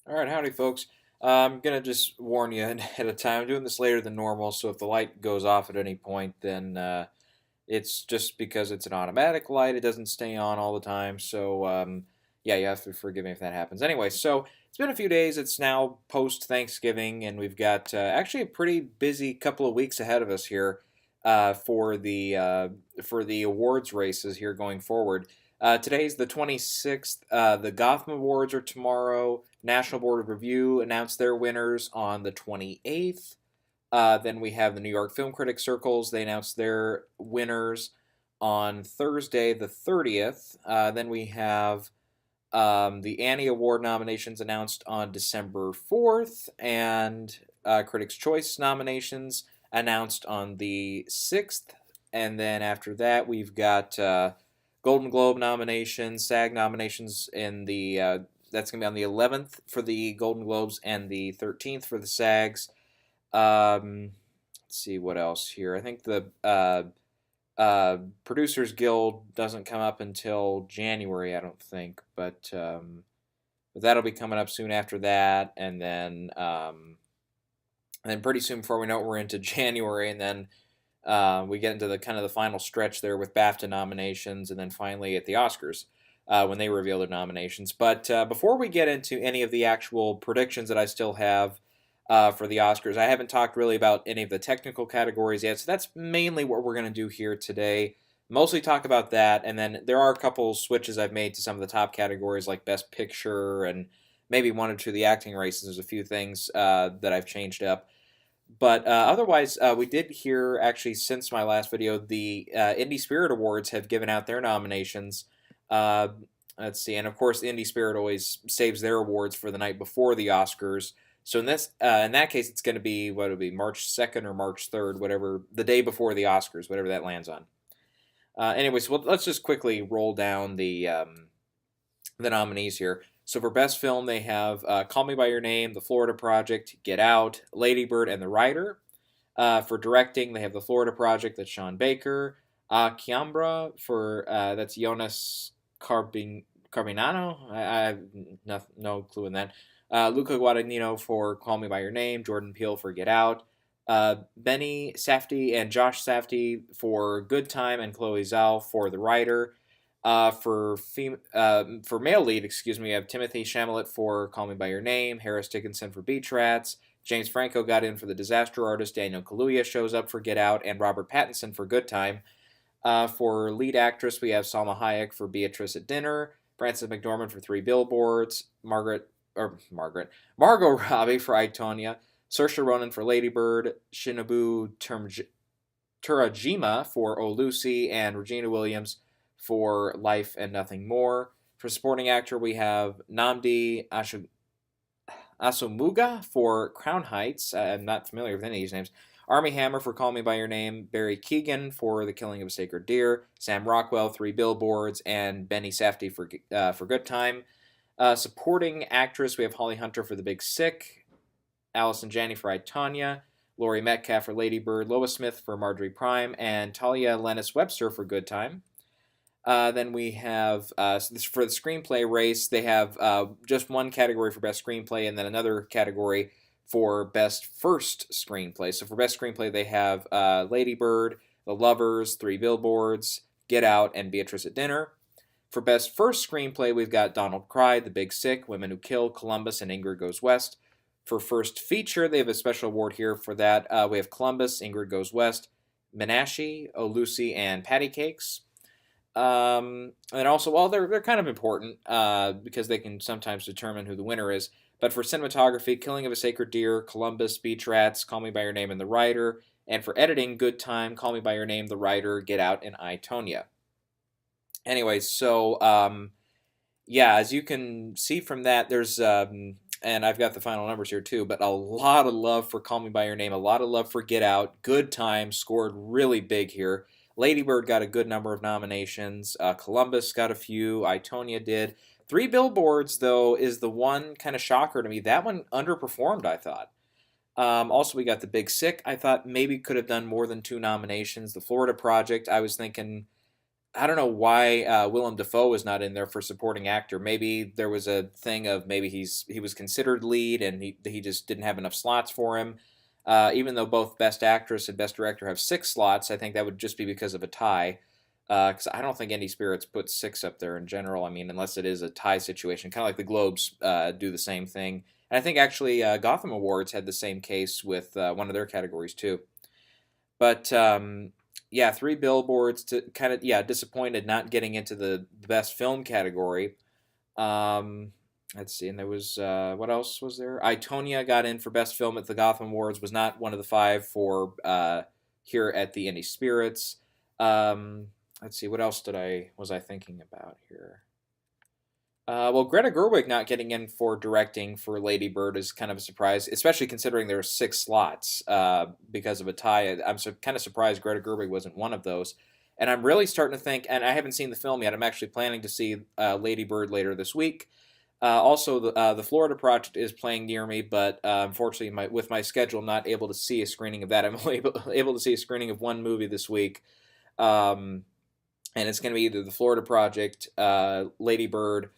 All right, howdy, folks. I'm gonna just warn you ahead of time. I'm doing this later than normal, so if the light goes off at any point, then it's just because it's an automatic light. It doesn't stay on all the time, so yeah, you have to forgive me if that happens. Anyway, so it's been a few days. It's now post Thanksgiving, and we've got actually a pretty busy couple of weeks ahead of us here for the awards races here going forward. Today's the 26th. The Gotham Awards are tomorrow. National Board of Review announced their winners on the 28th. Then we have the New York Film Critics Circles. They announced their winners on Thursday, the 30th. Then we have the Annie Award nominations announced on December 4th, and Critics' Choice nominations announced on the 6th. And then after that, we've got Golden Globe nominations, SAG nominations in the that's going to be on the 11th for the Golden Globes and the 13th for the SAGs. Let's see what else here. I think the Producers Guild doesn't come up until January, I don't think, but that'll be coming up soon after that, and then pretty soon before we know it, we're into January, and then we get into the kind of the final stretch there with BAFTA nominations, and then finally at the Oscars when they reveal their nominations. But before we get into any of the actual predictions that I still have for the Oscars, I haven't talked really about any of the technical categories yet, so that's mainly what we're going to do here today. Mostly talk about that, and then there are a couple switches I've made to some of the top categories like Best Picture and maybe one or two of the acting races. There's a few things that I've changed up. But otherwise, we did hear, actually, since my last video, the Indie Spirit Awards have given out their nominations. Uh, let's see, and of course, Indie Spirit always saves their awards for the night before the Oscars. So in that case, it's going to be what it'll be March 2nd or March 3rd, whatever the day before the Oscars, whatever that lands on. Anyways, well, let's just quickly roll down the nominees here. So for Best Film, they have Call Me By Your Name, The Florida Project, Get Out, Lady Bird, and The Rider. For Directing, they have The Florida Project, that's Sean Baker. Chiambra, that's Jonas Carbinano. I have no clue in that. Luca Guadagnino for Call Me By Your Name, Jordan Peele for Get Out. Benny Safdie and Josh Safdie for Good Time, and Chloe Zhao for The Rider. For male lead, we have Timothy Chalamet for Call Me by Your Name, Harris Dickinson for Beach Rats, James Franco got in for The Disaster Artist, Daniel Kaluuya shows up for Get Out, and Robert Pattinson for Good Time. For lead actress, we have Salma Hayek for Beatrice at Dinner, Frances McDormand for Three Billboards, Margot Robbie for I, Tonya, Saoirse Ronan for Lady Bird, Shinobu Turajima for Oh Lucy, and Regina Williams for Life and Nothing More. For supporting actor, we have Nnamdi Asomugha for Crown Heights. I'm not familiar with any of these names. Armie Hammer for Call Me By Your Name, Barry Keoghan for The Killing of a Sacred Deer, Sam Rockwell, Three Billboards, and Benny Safdie for Good Time. Supporting actress, we have Holly Hunter for The Big Sick, Allison Janney for I, Tonya, Laurie Metcalf for Lady Bird, Lois Smith for Marjorie Prime, and Talia Lennis Webster for Good Time. Then we have, for the screenplay race, they have just one category for Best Screenplay and then another category for Best First Screenplay. So for Best Screenplay, they have Lady Bird, The Lovers, Three Billboards, Get Out, and Beatrice at Dinner. For Best First Screenplay, we've got Donald Cried, The Big Sick, Women Who Kill, Columbus, and Ingrid Goes West. For First Feature, they have a special award here for that. We have Columbus, Ingrid Goes West, Menashe, Oh Lucy, and Patty Cakes. And also, well, they're kind of important because they can sometimes determine who the winner is. But for cinematography, Killing of a Sacred Deer, Columbus, Beach Rats, Call Me By Your Name, and The Rider. And for editing, Good Time, Call Me By Your Name, The Rider, Get Out, and I, Tonya. Anyway, so, yeah, as you can see from that, there's, and I've got the final numbers here too, but a lot of love for Call Me By Your Name, a lot of love for Get Out. Good Time scored really big here. Lady Bird got a good number of nominations. Columbus got a few. I, Tonya did. Three Billboards, though, is the one kind of shocker to me. That one underperformed, I thought. Also, we got The Big Sick. I thought maybe could have done more than two nominations. The Florida Project, I was thinking I don't know why Willem Dafoe was not in there for supporting actor. Maybe there was a thing of maybe he was considered lead and he just didn't have enough slots for him. Even though both Best Actress and Best Director have 6 slots, I think that would just be because of a tie. Because I don't think Indie Spirits puts 6 up there in general. I mean, unless it is a tie situation, kind of like the Globes do the same thing. And I think actually Gotham Awards had the same case with one of their categories too. But yeah, 3 billboards to kind of disappointed not getting into the best film category. Let's see, and there was what else was there? I, Tonya got in for best film at the Gotham Awards. Was not one of the 5 for here at the Indie Spirits. Let's see, what else was I thinking about here? Well, Greta Gerwig not getting in for directing for Lady Bird is kind of a surprise, especially considering there are 6 slots because of a tie. I'm kind of surprised Greta Gerwig wasn't one of those. And I'm really starting to think, and I haven't seen the film yet, I'm actually planning to see Lady Bird later this week. Also, the Florida Project is playing near me, but unfortunately, with my schedule, not able to see a screening of that. I'm only able to see a screening of one movie this week. And it's going to be either the Florida Project, Lady Bird,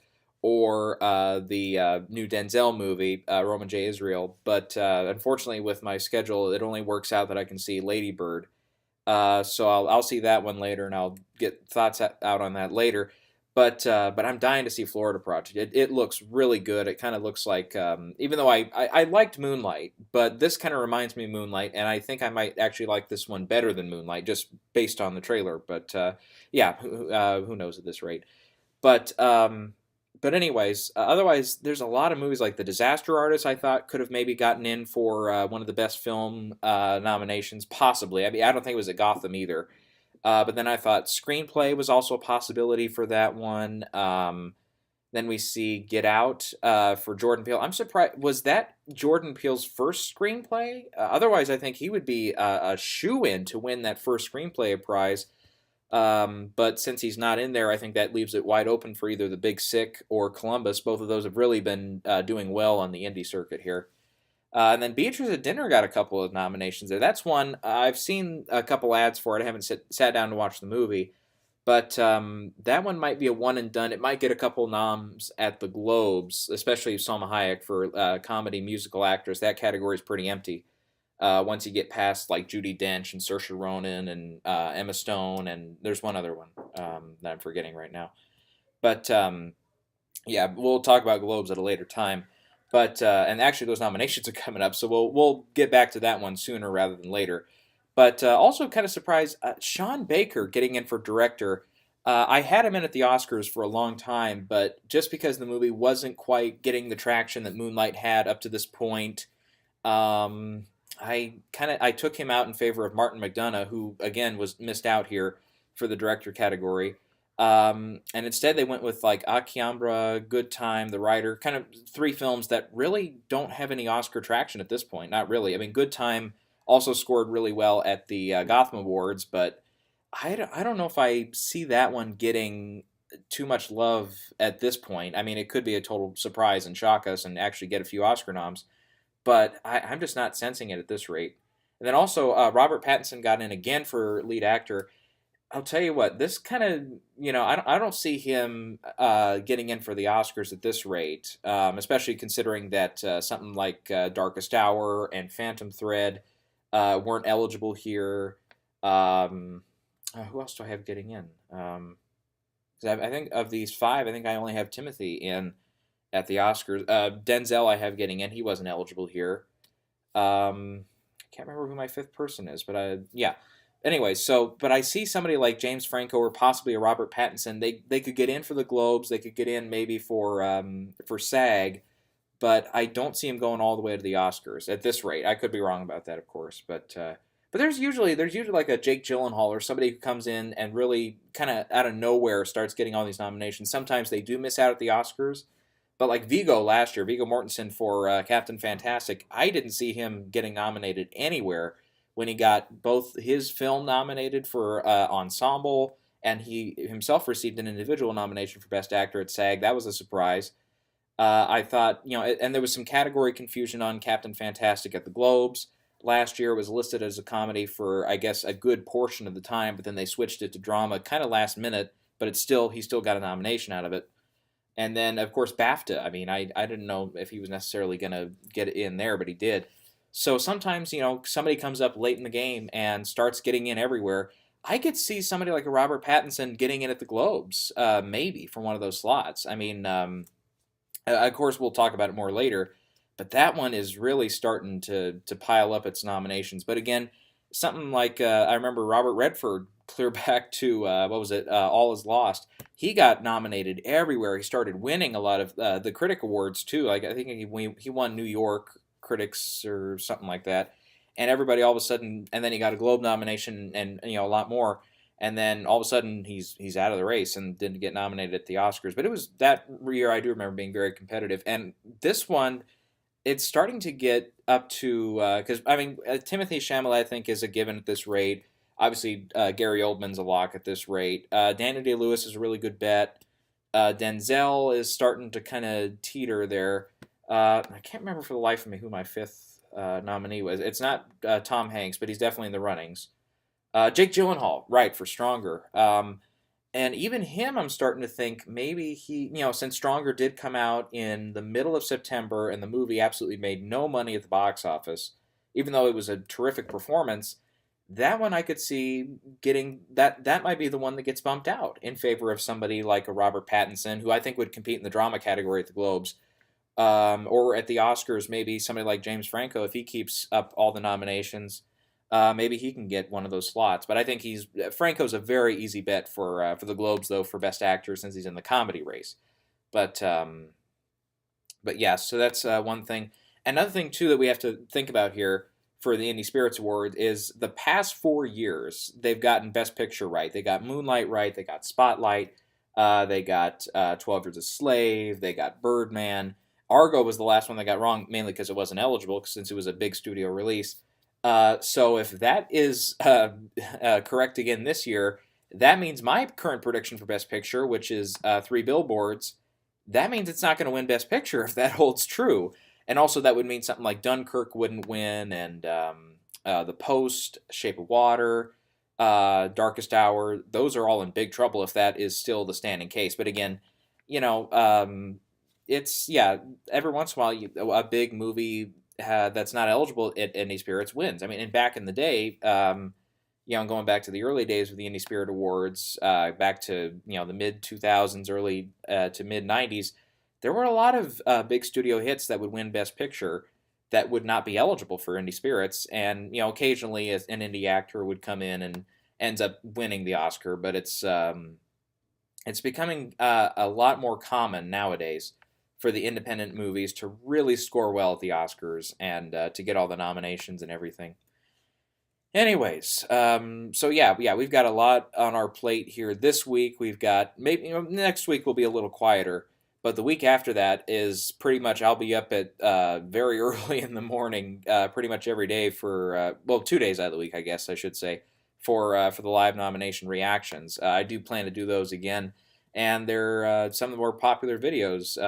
or the new Denzel movie, Roman J. Israel. But unfortunately, with my schedule, it only works out that I can see Lady Bird. So I'll see that one later, and I'll get thoughts out on that later. But I'm dying to see Florida Project. It looks really good. It kind of looks like, even though I liked Moonlight, but this kind of reminds me of Moonlight, and I think I might actually like this one better than Moonlight, just based on the trailer. But yeah, who knows at this rate. But anyways, otherwise, there's a lot of movies like The Disaster Artist I thought could have maybe gotten in for one of the best film nominations, possibly. I mean, I don't think it was at Gotham either. But then I thought screenplay was also a possibility for that one. Then we see Get Out for Jordan Peele. I'm surprised. Was that Jordan Peele's first screenplay? Otherwise, I think he would be a shoo-in to win that first screenplay prize. But since he's not in there, I think that leaves it wide open for either The Big Sick or Columbus. Both of those have really been doing well on the indie circuit here. And then Beatrice at Dinner got a couple of nominations there. That's one I've seen a couple ads for it. I haven't sat down to watch the movie, but that one might be a one and done. It might get a couple noms at the Globes, especially Salma Hayek for comedy musical actress. That category is pretty empty. Once you get past like Judi Dench and Saoirse Ronan and Emma Stone, and there's one other one that I'm forgetting right now. But yeah, we'll talk about Globes at a later time. But and actually, those nominations are coming up, so we'll get back to that one sooner rather than later. But also kind of surprised, Sean Baker getting in for director. I had him in at the Oscars for a long time, but just because the movie wasn't quite getting the traction that Moonlight had up to this point, I took him out in favor of Martin McDonagh, who again was missed out here for the director category. And instead they went with like Akiambra, Good Time, The Rider, kind of 3 films that really don't have any Oscar traction at this point. Not really. I mean, Good Time also scored really well at the Gotham Awards, but I don't know if I see that one getting too much love at this point. I mean, it could be a total surprise and shock us and actually get a few Oscar noms, but I'm just not sensing it at this rate. And then also Robert Pattinson got in again for lead actor. I'll tell you what, this kind of, I don't see him getting in for the Oscars at this rate, especially considering that something like Darkest Hour and Phantom Thread weren't eligible here. Who else do I have getting in? 'Cause I think of these 5, I think I only have Timothy in at the Oscars. Denzel I have getting in. He wasn't eligible here. I can't remember who my 5th person is, but yeah. Anyway, but I see somebody like James Franco or possibly a Robert Pattinson. They could get in for the Globes. They could get in maybe for SAG, but I don't see him going all the way to the Oscars at this rate. I could be wrong about that, of course, but there's usually like a Jake Gyllenhaal or somebody who comes in and really kind of out of nowhere starts getting all these nominations. Sometimes they do miss out at the Oscars, but like Viggo last year, Viggo Mortensen for Captain Fantastic, I didn't see him getting nominated anywhere when he got both his film nominated for Ensemble, and he himself received an individual nomination for Best Actor at SAG. That was a surprise. I thought, and there was some category confusion on Captain Fantastic at the Globes. last year. It was listed as a comedy for, I guess, a good portion of the time, but then they switched it to drama kind of last minute, but he still got a nomination out of it. And then, of course, BAFTA. I mean, I didn't know if he was necessarily going to get it in there, but he did. So sometimes, somebody comes up late in the game and starts getting in everywhere. I could see somebody like a Robert Pattinson getting in at the Globes, maybe, for one of those slots. I mean, of course, we'll talk about it more later, but that one is really starting to pile up its nominations. But again, something like I remember Robert Redford, clear back to what was it, All Is Lost. He got nominated everywhere. He started winning a lot of the critic awards too. Like I think he won New York Critics or something like that, and everybody all of a sudden, and then he got a Globe nomination and a lot more. And then all of a sudden he's out of the race and didn't get nominated at the Oscars. But it was that year I do remember being very competitive. And this one, it's starting to get up to because I mean Timothy Chalamet I think is a given at this rate. Obviously Gary Oldman's a lock at this rate. Daniel Day Lewis is a really good bet. Denzel is starting to kind of teeter there. I can't remember for the life of me who my fifth nominee was. It's not Tom Hanks, but he's definitely in the runnings. Jake Gyllenhaal, right, for Stronger. And even him, I'm starting to think maybe since Stronger did come out in the middle of September and the movie absolutely made no money at the box office, even though it was a terrific performance, that one I could see getting, that might be the one that gets bumped out in favor of somebody like a Robert Pattinson, who I think would compete in the drama category at the Globes. Or at the Oscars, maybe somebody like James Franco, if he keeps up all the nominations. Maybe he can get one of those slots, but I think Franco's a very easy bet for the Globes though for Best Actor since he's in the comedy race. But yeah, so that's one thing. Another thing too that we have to think about here for the Indie Spirits Award is the past 4 years they've gotten Best Picture right. They got Moonlight right. They got Spotlight. They got 12 Years a Slave. They got Birdman. Argo was the last one they got wrong, mainly because it wasn't eligible since it was a big studio release. So if that is correct again this year, that means my current prediction for Best Picture, which is Three Billboards, that means it's not going to win Best Picture if that holds true. And also that would mean something like Dunkirk wouldn't win, and The Post, Shape of Water, Darkest Hour, those are all in big trouble if that is still the standing case. But again, it's, every once in a while, a big movie that's not eligible at Indie Spirits wins. I mean, and back in the day, going back to the early days of the Indie Spirit Awards, back to the mid 2000s, early to mid 90s, there were a lot of big studio hits that would win Best Picture that would not be eligible for Indie Spirits, and occasionally an indie actor would come in and ends up winning the Oscar, but it's becoming a lot more common nowadays for the independent movies to really score well at the Oscars and to get all the nominations and everything. Anyways, so yeah, we've got a lot on our plate here this week. We've got maybe next week will be a little quieter, but the week after that is pretty much I'll be up at very early in the morning, pretty much every day for 2 days out of the week, I guess I should say, for the live nomination reactions. I do plan to do those again. And they're some of the more popular videos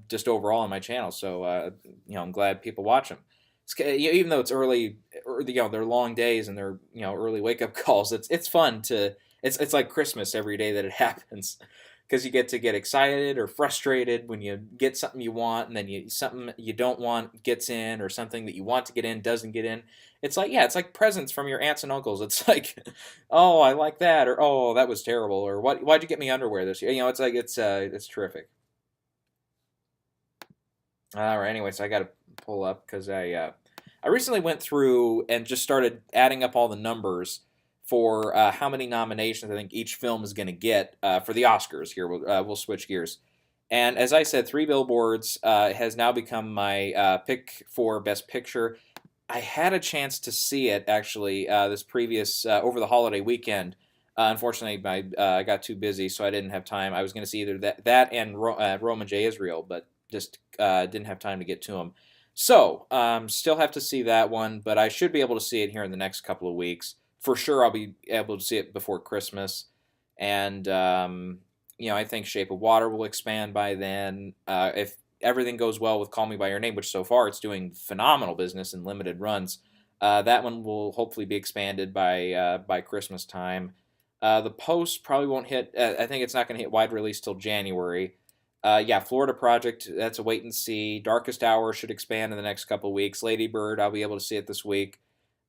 just overall on my channel. So I'm glad people watch them. Even though it's early, they're long days and they're early wake up calls. It's fun to it's like Christmas every day that it happens, because you get to get excited or frustrated when you get something you want and then something you don't want gets in, or something that you want to get in doesn't get in. It's like presents from your aunts and uncles. It's like, oh, I like that, or oh, that was terrible, or why'd you get me underwear this year? It's like it's terrific. All right, anyway, so I got to pull up because I recently went through and just started adding up all the numbers for how many nominations I think each film is going to get for the Oscars. Here, we'll switch gears. And as I said, Three Billboards has now become my pick for Best Picture. I had a chance to see it actually this previous over the holiday weekend. Unfortunately, I got too busy, so I didn't have time. I was going to see either that and Roma J. Israel, but just didn't have time to get to them. So still have to see that one, but I should be able to see it here in the next couple of weeks. For sure, I'll be able to see it before Christmas, and I think Shape of Water will expand by then. If everything goes well with Call Me by Your Name, which so far it's doing phenomenal business in limited runs, That one will hopefully be expanded by Christmas time. The Post probably won't hit. I think it's not going to hit wide release till January. Yeah, Florida Project. That's a wait and see. Darkest Hour should expand in the next couple weeks. Lady Bird, I'll be able to see it this week.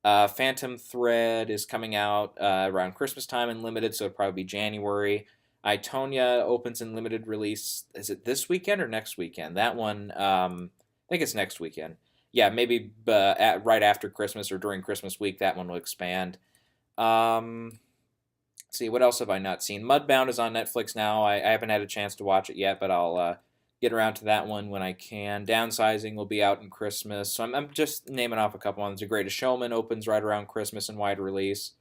Phantom Thread is coming out around Christmas time in limited, so it'll probably be January. Itonia opens in limited release. Is it this weekend or next weekend? That one, I think it's next weekend. Yeah, maybe right after Christmas or during Christmas week, that one will expand. Let's see, what else have I not seen? Mudbound is on Netflix now. I haven't had a chance to watch it yet, but I'll get around to that one when I can. Downsizing will be out in Christmas, so I'm just naming off a couple ones. The Greatest Showman opens right around Christmas in wide release.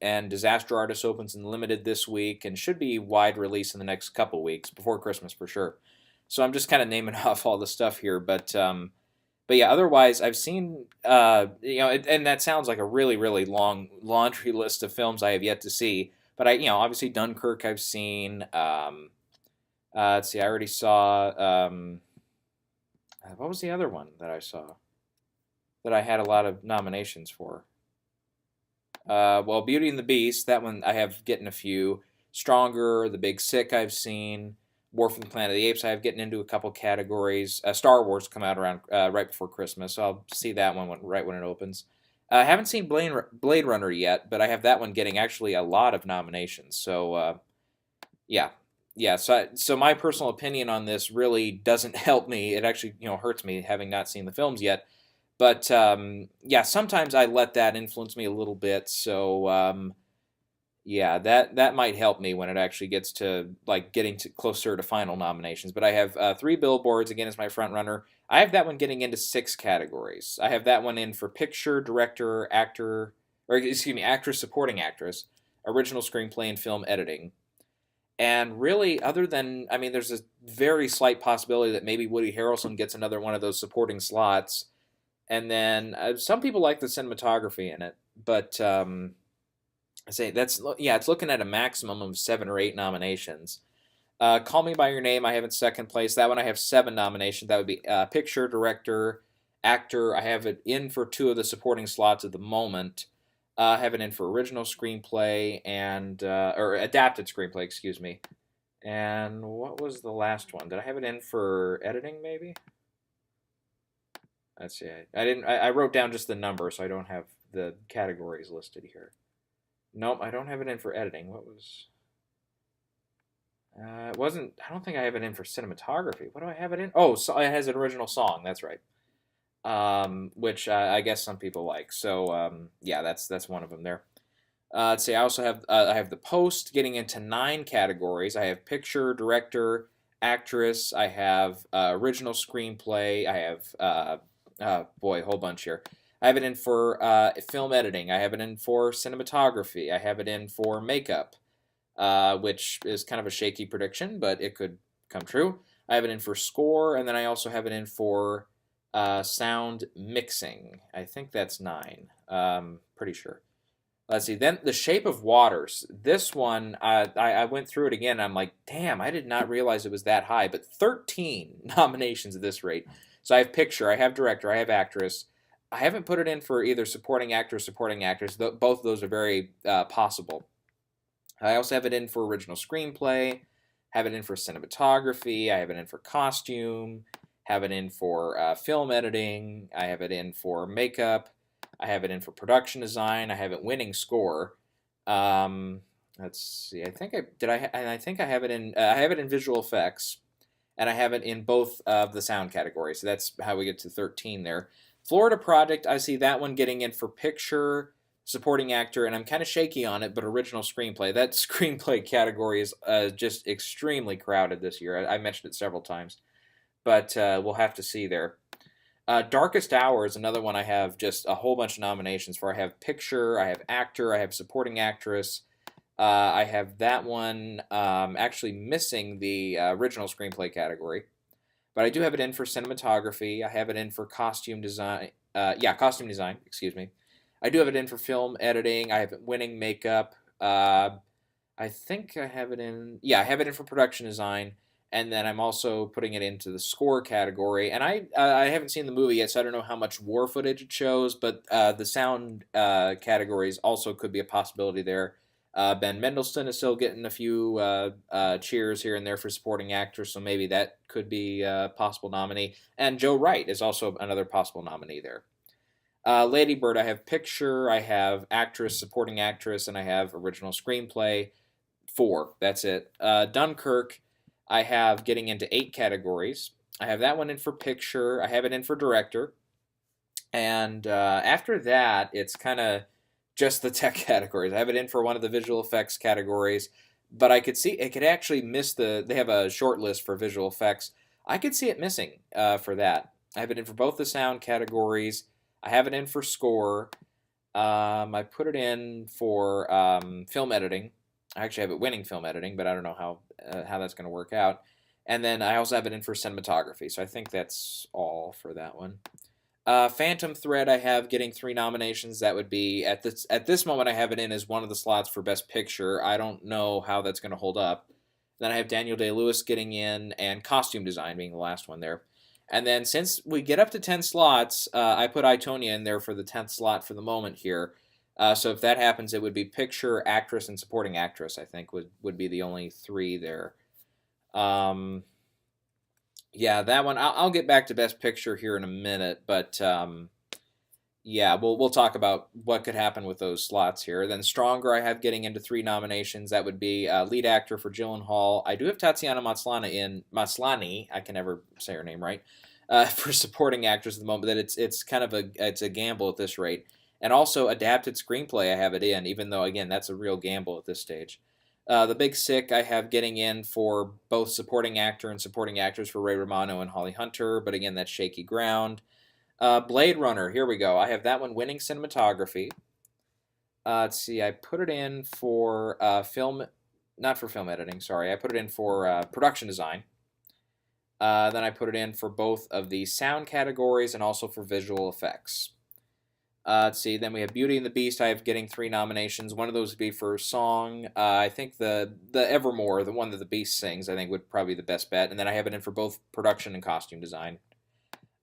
And Disaster Artist opens in limited this week and should be wide release in the next couple weeks before Christmas for sure. So I'm just kind of naming off all the stuff here, but yeah, otherwise I've seen and that sounds like a really really long laundry list of films I have yet to see. But obviously Dunkirk I've seen. Let's see, I already saw. What was the other one that I saw that I had a lot of nominations for? Well, Beauty and the Beast, that one I have getting a few. Stronger, The Big Sick I've seen. War from the Planet of the Apes I have getting into a couple categories. Star Wars come out around right before Christmas, so I'll see that one right when it opens. I haven't seen Blade Runner yet, but I have that one getting actually a lot of nominations. So yeah, yeah. So my personal opinion on this really doesn't help me. It actually hurts me having not seen the films yet. But yeah, sometimes I let that influence me a little bit. So yeah, that might help me when it actually gets to like getting closer to final nominations. But I have Three Billboards again as my front runner. I have that one getting into 6 categories. I have that one in for picture, director, actor, or excuse me, actress, supporting actress, original screenplay, and film editing. And really, other than, I mean, there's a very slight possibility that maybe Woody Harrelson gets another one of those supporting slots. And then some people like the cinematography in it, but I say it's looking at a maximum of 7 or 8 nominations. Call Me by Your Name, I have in second place. That one I have 7 nominations. That would be picture, director, actor. I have it in for 2 of the supporting slots at the moment. I have it in for original screenplay and or adapted screenplay, excuse me. And what was the last one? Did I have it in for editing? Maybe. Let's see. I didn't. I wrote down just the number, so I don't have the categories listed here. Nope, I don't have it in for editing. What was? It wasn't. I don't think I have it in for cinematography. What do I have it in? Oh, so it has an original song. That's right. Which I guess some people like. So yeah, that's one of them there. Let's see. I have the Post getting into 9 categories. I have picture, director, actress. I have original screenplay. I have boy, a whole bunch here. I have it in for film editing. I have it in for cinematography. I have it in for makeup, which is kind of a shaky prediction, but it could come true. I have it in for score, and then I also have it in for sound mixing. I think that's 9. Pretty sure. Let's see. Then The Shape of Waters. This one, I went through it again. And I'm like, damn, I did not realize it was that high. But 13 nominations at this rate. So I have picture, I have director, I have actress. I haven't put it in for either supporting actor or supporting actress. Both of those are very possible. I also have it in for original screenplay, have it in for cinematography, I have it in for costume, have it in for film editing, I have it in for makeup, I have it in for production design, I have it winning score. Let's see. I think I have it in. I have it in visual effects, and I have it in both of the sound categories. So that's how we get to 13 there. Florida Project, I see that one getting in for picture, supporting actor, and I'm kind of shaky on it, but original screenplay. That screenplay category is just extremely crowded this year. I mentioned it several times, but we'll have to see there. Darkest Hour is another one I have just a whole bunch of nominations for. I have picture, I have actor, I have supporting actress. I have that one actually missing the original screenplay category. But I do have it in for cinematography. I have it in for costume design. Costume design, excuse me. I do have it in for film editing. I have it winning makeup. I think I have it in. Yeah, I have it in for production design. and then I'm also putting it into the score category. And I haven't seen the movie yet, so I don't know how much war footage it shows, but the sound categories also could be a possibility there. Ben Mendelsohn is still getting a few cheers here and there for supporting actor, so maybe that could be a possible nominee. And Joe Wright is also another possible nominee there. Lady Bird, I have picture, I have actress, supporting actress, and I have original screenplay. Four. That's it. Dunkirk, I have getting into 8 categories. I have that one in for picture. I have it in for director. And after that, it's kind of just the tech categories. I have it in for one of the visual effects categories, but I could see it could actually miss the. They have a short list for visual effects. I could see it missing for that. I have it in for both the sound categories. I have it in for score. I put it in for film editing. I actually have it winning film editing, but I don't know how that's going to work out. And then I also have it in for cinematography. So I think that's all for that one. Phantom Thread, I have getting 3 nominations. That would be at this moment I have it in as one of the slots for Best Picture. I don't know how that's going to hold up. Then I have Daniel Day-Lewis getting in, and costume design being the last one there. And then since we get up to 10 slots, I put Itonia in there for the 10th slot for the moment here. So if that happens, it would be picture, actress, and supporting actress, I think, would be the only 3 there. Yeah, that one. I'll get back to Best Picture here in a minute, but yeah, we'll talk about what could happen with those slots here. Then Stronger, I have getting into 3 nominations. That would be lead actor for Gyllenhaal. I do have Tatiana Maslany. I can never say her name right. For supporting actress at the moment, that it's kind of a gamble at this rate. And also adapted screenplay, I have it in, even though again that's a real gamble at this stage. The Big Sick, I have getting in for both supporting actor and supporting actors for Ray Romano and Holly Hunter, but again that's shaky ground. Blade Runner, here we go. I have that one winning cinematography. Let's see, I put it in for film, not for film editing, sorry. I put it in for production design. Then I put it in for both of the sound categories and also for visual effects. Let's see, then we have Beauty and the Beast. I have getting 3 nominations. One of those would be for song. I think the Evermore, the one that the Beast sings, I think would probably be the best bet. And then I have it in for both production and costume design.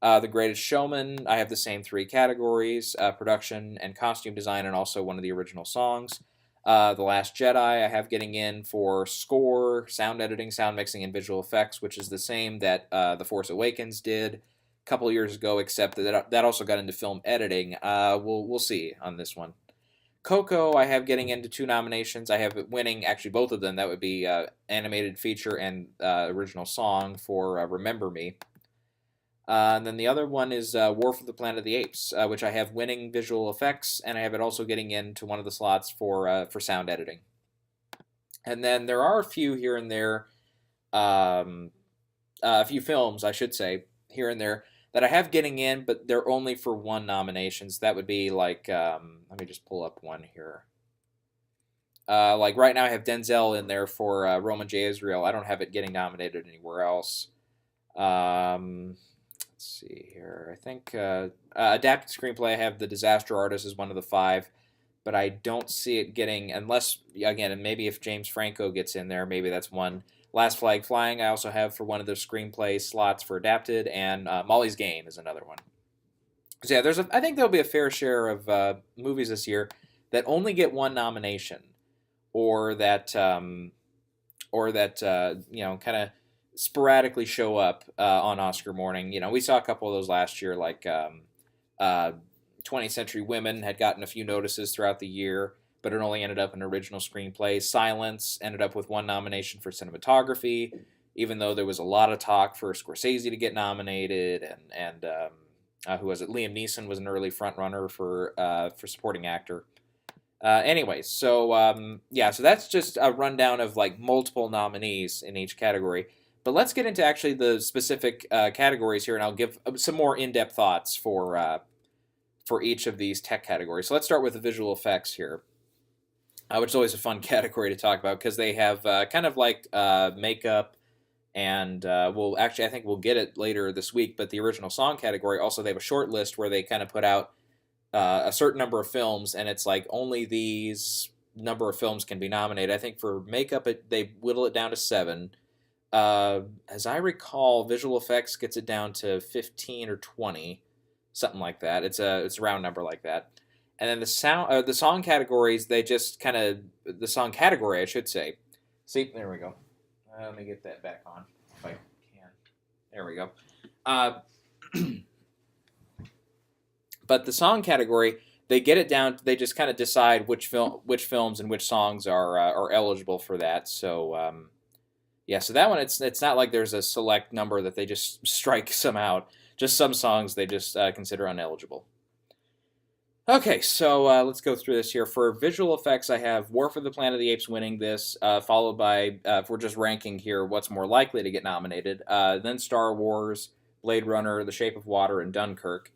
The Greatest Showman, I have the same 3 categories, production and costume design, and also one of the original songs. The Last Jedi, I have getting in for score, sound editing, sound mixing, and visual effects, which is the same that The Force Awakens did a couple years ago, except that also got into film editing. We'll see on this one. Coco, I have getting into 2 nominations. I have it winning, actually both of them. That would be animated feature and original song for Remember Me. And then the other one is War for the Planet of the Apes, which I have winning visual effects, and I have it also getting into one of the slots for sound editing. And then there are a few here and there, a few films, I should say, here and there that I have getting in, but they're only for 1 nomination. So that would be like, let me just pull up one here. Like right now I have Denzel in there for Roman J. Israel. I don't have it getting nominated anywhere else. Let's see here. I think adapted screenplay, I have The Disaster Artist as one of the 5, but I don't see it getting, unless, again, and maybe if James Franco gets in there, maybe that's one. Last Flag Flying, I also have for one of the screenplay slots for adapted, and Molly's Game is another one. So yeah, I think there'll be a fair share of movies this year that only get 1 nomination, or that kind of sporadically show up on Oscar morning. We saw a couple of those last year, like 20th Century Women had gotten a few notices throughout the year, but it only ended up in original screenplay. Silence ended up with 1 nomination for cinematography, even though there was a lot of talk for Scorsese to get nominated, and who was it? Liam Neeson was an early front runner for supporting actor. Anyways, so so that's just a rundown of like multiple nominees in each category. But let's get into actually the specific categories here, and I'll give some more in-depth thoughts for each of these tech categories. So let's start with the visual effects here, which is always a fun category to talk about because they have kind of like makeup, and I think we'll get it later this week, but the original song category, also they have a short list where they kind of put out a certain number of films, and it's like only these number of films can be nominated. I think for makeup, they whittle it down to 7. As I recall, visual effects gets it down to 15 or 20, something like that. It's a round number like that. And then the song categories, they just kind of the song category, I should say. See, there we go. Let me get that back on if I can. There we go. Uh, but the song category, they get it down. They just kind of decide which films, and which songs are eligible for that. So yeah, so that one, it's not like there's a select number that they just strike some out. Just some songs they just consider uneligible. Okay, so let's go through this here. For visual effects, I have War for the Planet of the Apes winning this, followed by, if we're just ranking here, what's more likely to get nominated, then Star Wars, Blade Runner, The Shape of Water, and Dunkirk.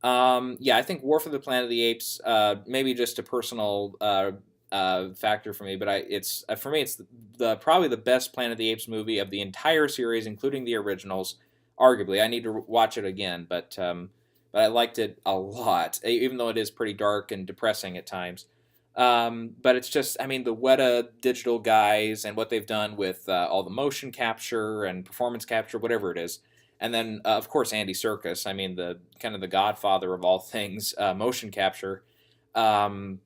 Yeah, I think War for the Planet of the Apes, maybe just a personal factor for me, but it's for me, it's probably the best Planet of the Apes movie of the entire series, including the originals. Arguably, I need to watch it again, but I liked it a lot, even though it is pretty dark and depressing at times. But it's just, I mean, the Weta Digital guys and what they've done with all the motion capture and performance capture, whatever it is. And then, of course, Andy Serkis. I mean, the kind of the godfather of all things motion capture. Um,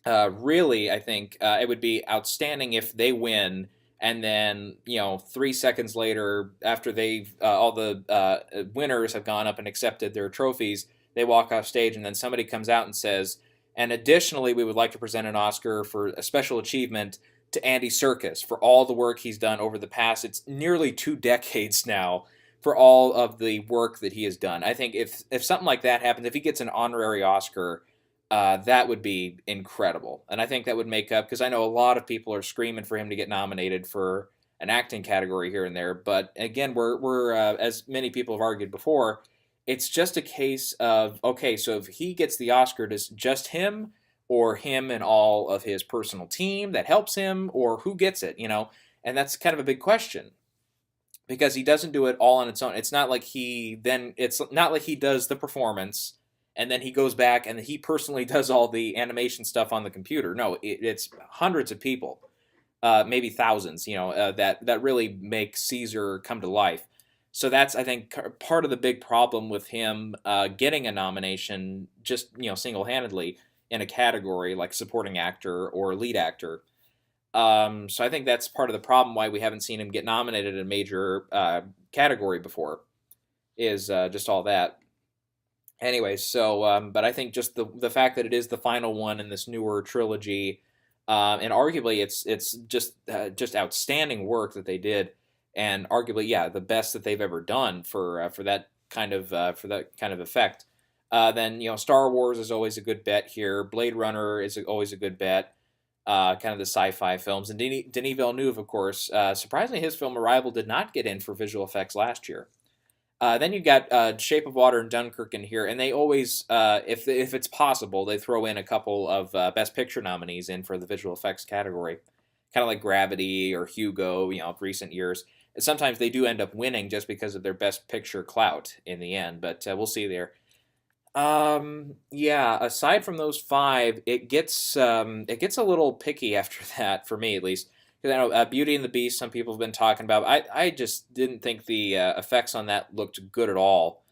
really, I think it would be outstanding if they win, and then 3 seconds later, after they've all the winners have gone up and accepted their trophies, they walk off stage, and then somebody comes out and says, "And additionally, we would like to present an Oscar for a special achievement to Andy Serkis for all the work he's done over the past, it's nearly 2 decades now, for all of the work that he has done." I think if something like that happens, if he gets an honorary Oscar, that would be incredible. And I think that would make up, because I know a lot of people are screaming for him to get nominated for an acting category here and there. But again, we're as many people have argued before, it's just a case of, okay, so if he gets the Oscar, does just him, or him and all of his personal team that helps him, or who gets it, And that's kind of a big question, because he doesn't do it all on its own. It's not like he does the performance and then he goes back and he personally does all the animation stuff on the computer. No, it's hundreds of people, maybe thousands, that really make Caesar come to life. So that's, I think, part of the big problem with him getting a nomination just single-handedly in a category like supporting actor or lead actor. So I think that's part of the problem why we haven't seen him get nominated in a major category before, is just all that. Anyway, so but I think just the fact that it is the final one in this newer trilogy, and arguably it's just outstanding work that they did, and arguably, yeah, the best that they've ever done for that kind of effect. Then Star Wars is always a good bet here. Blade Runner is always a good bet. Kind of the sci-fi films, and Denis Villeneuve, of course. Surprisingly, his film Arrival did not get in for visual effects last year. Then you got Shape of Water and Dunkirk in here, and they always, if it's possible, they throw in a couple of Best Picture nominees in for the visual effects category, kind of like Gravity or Hugo, of recent years. And sometimes they do end up winning just because of their Best Picture clout in the end, but we'll see there. Yeah. Aside from those five, it gets a little picky after that, for me at least. Because I know Beauty and the Beast, some people have been talking about. I just didn't think the effects on that looked good at all.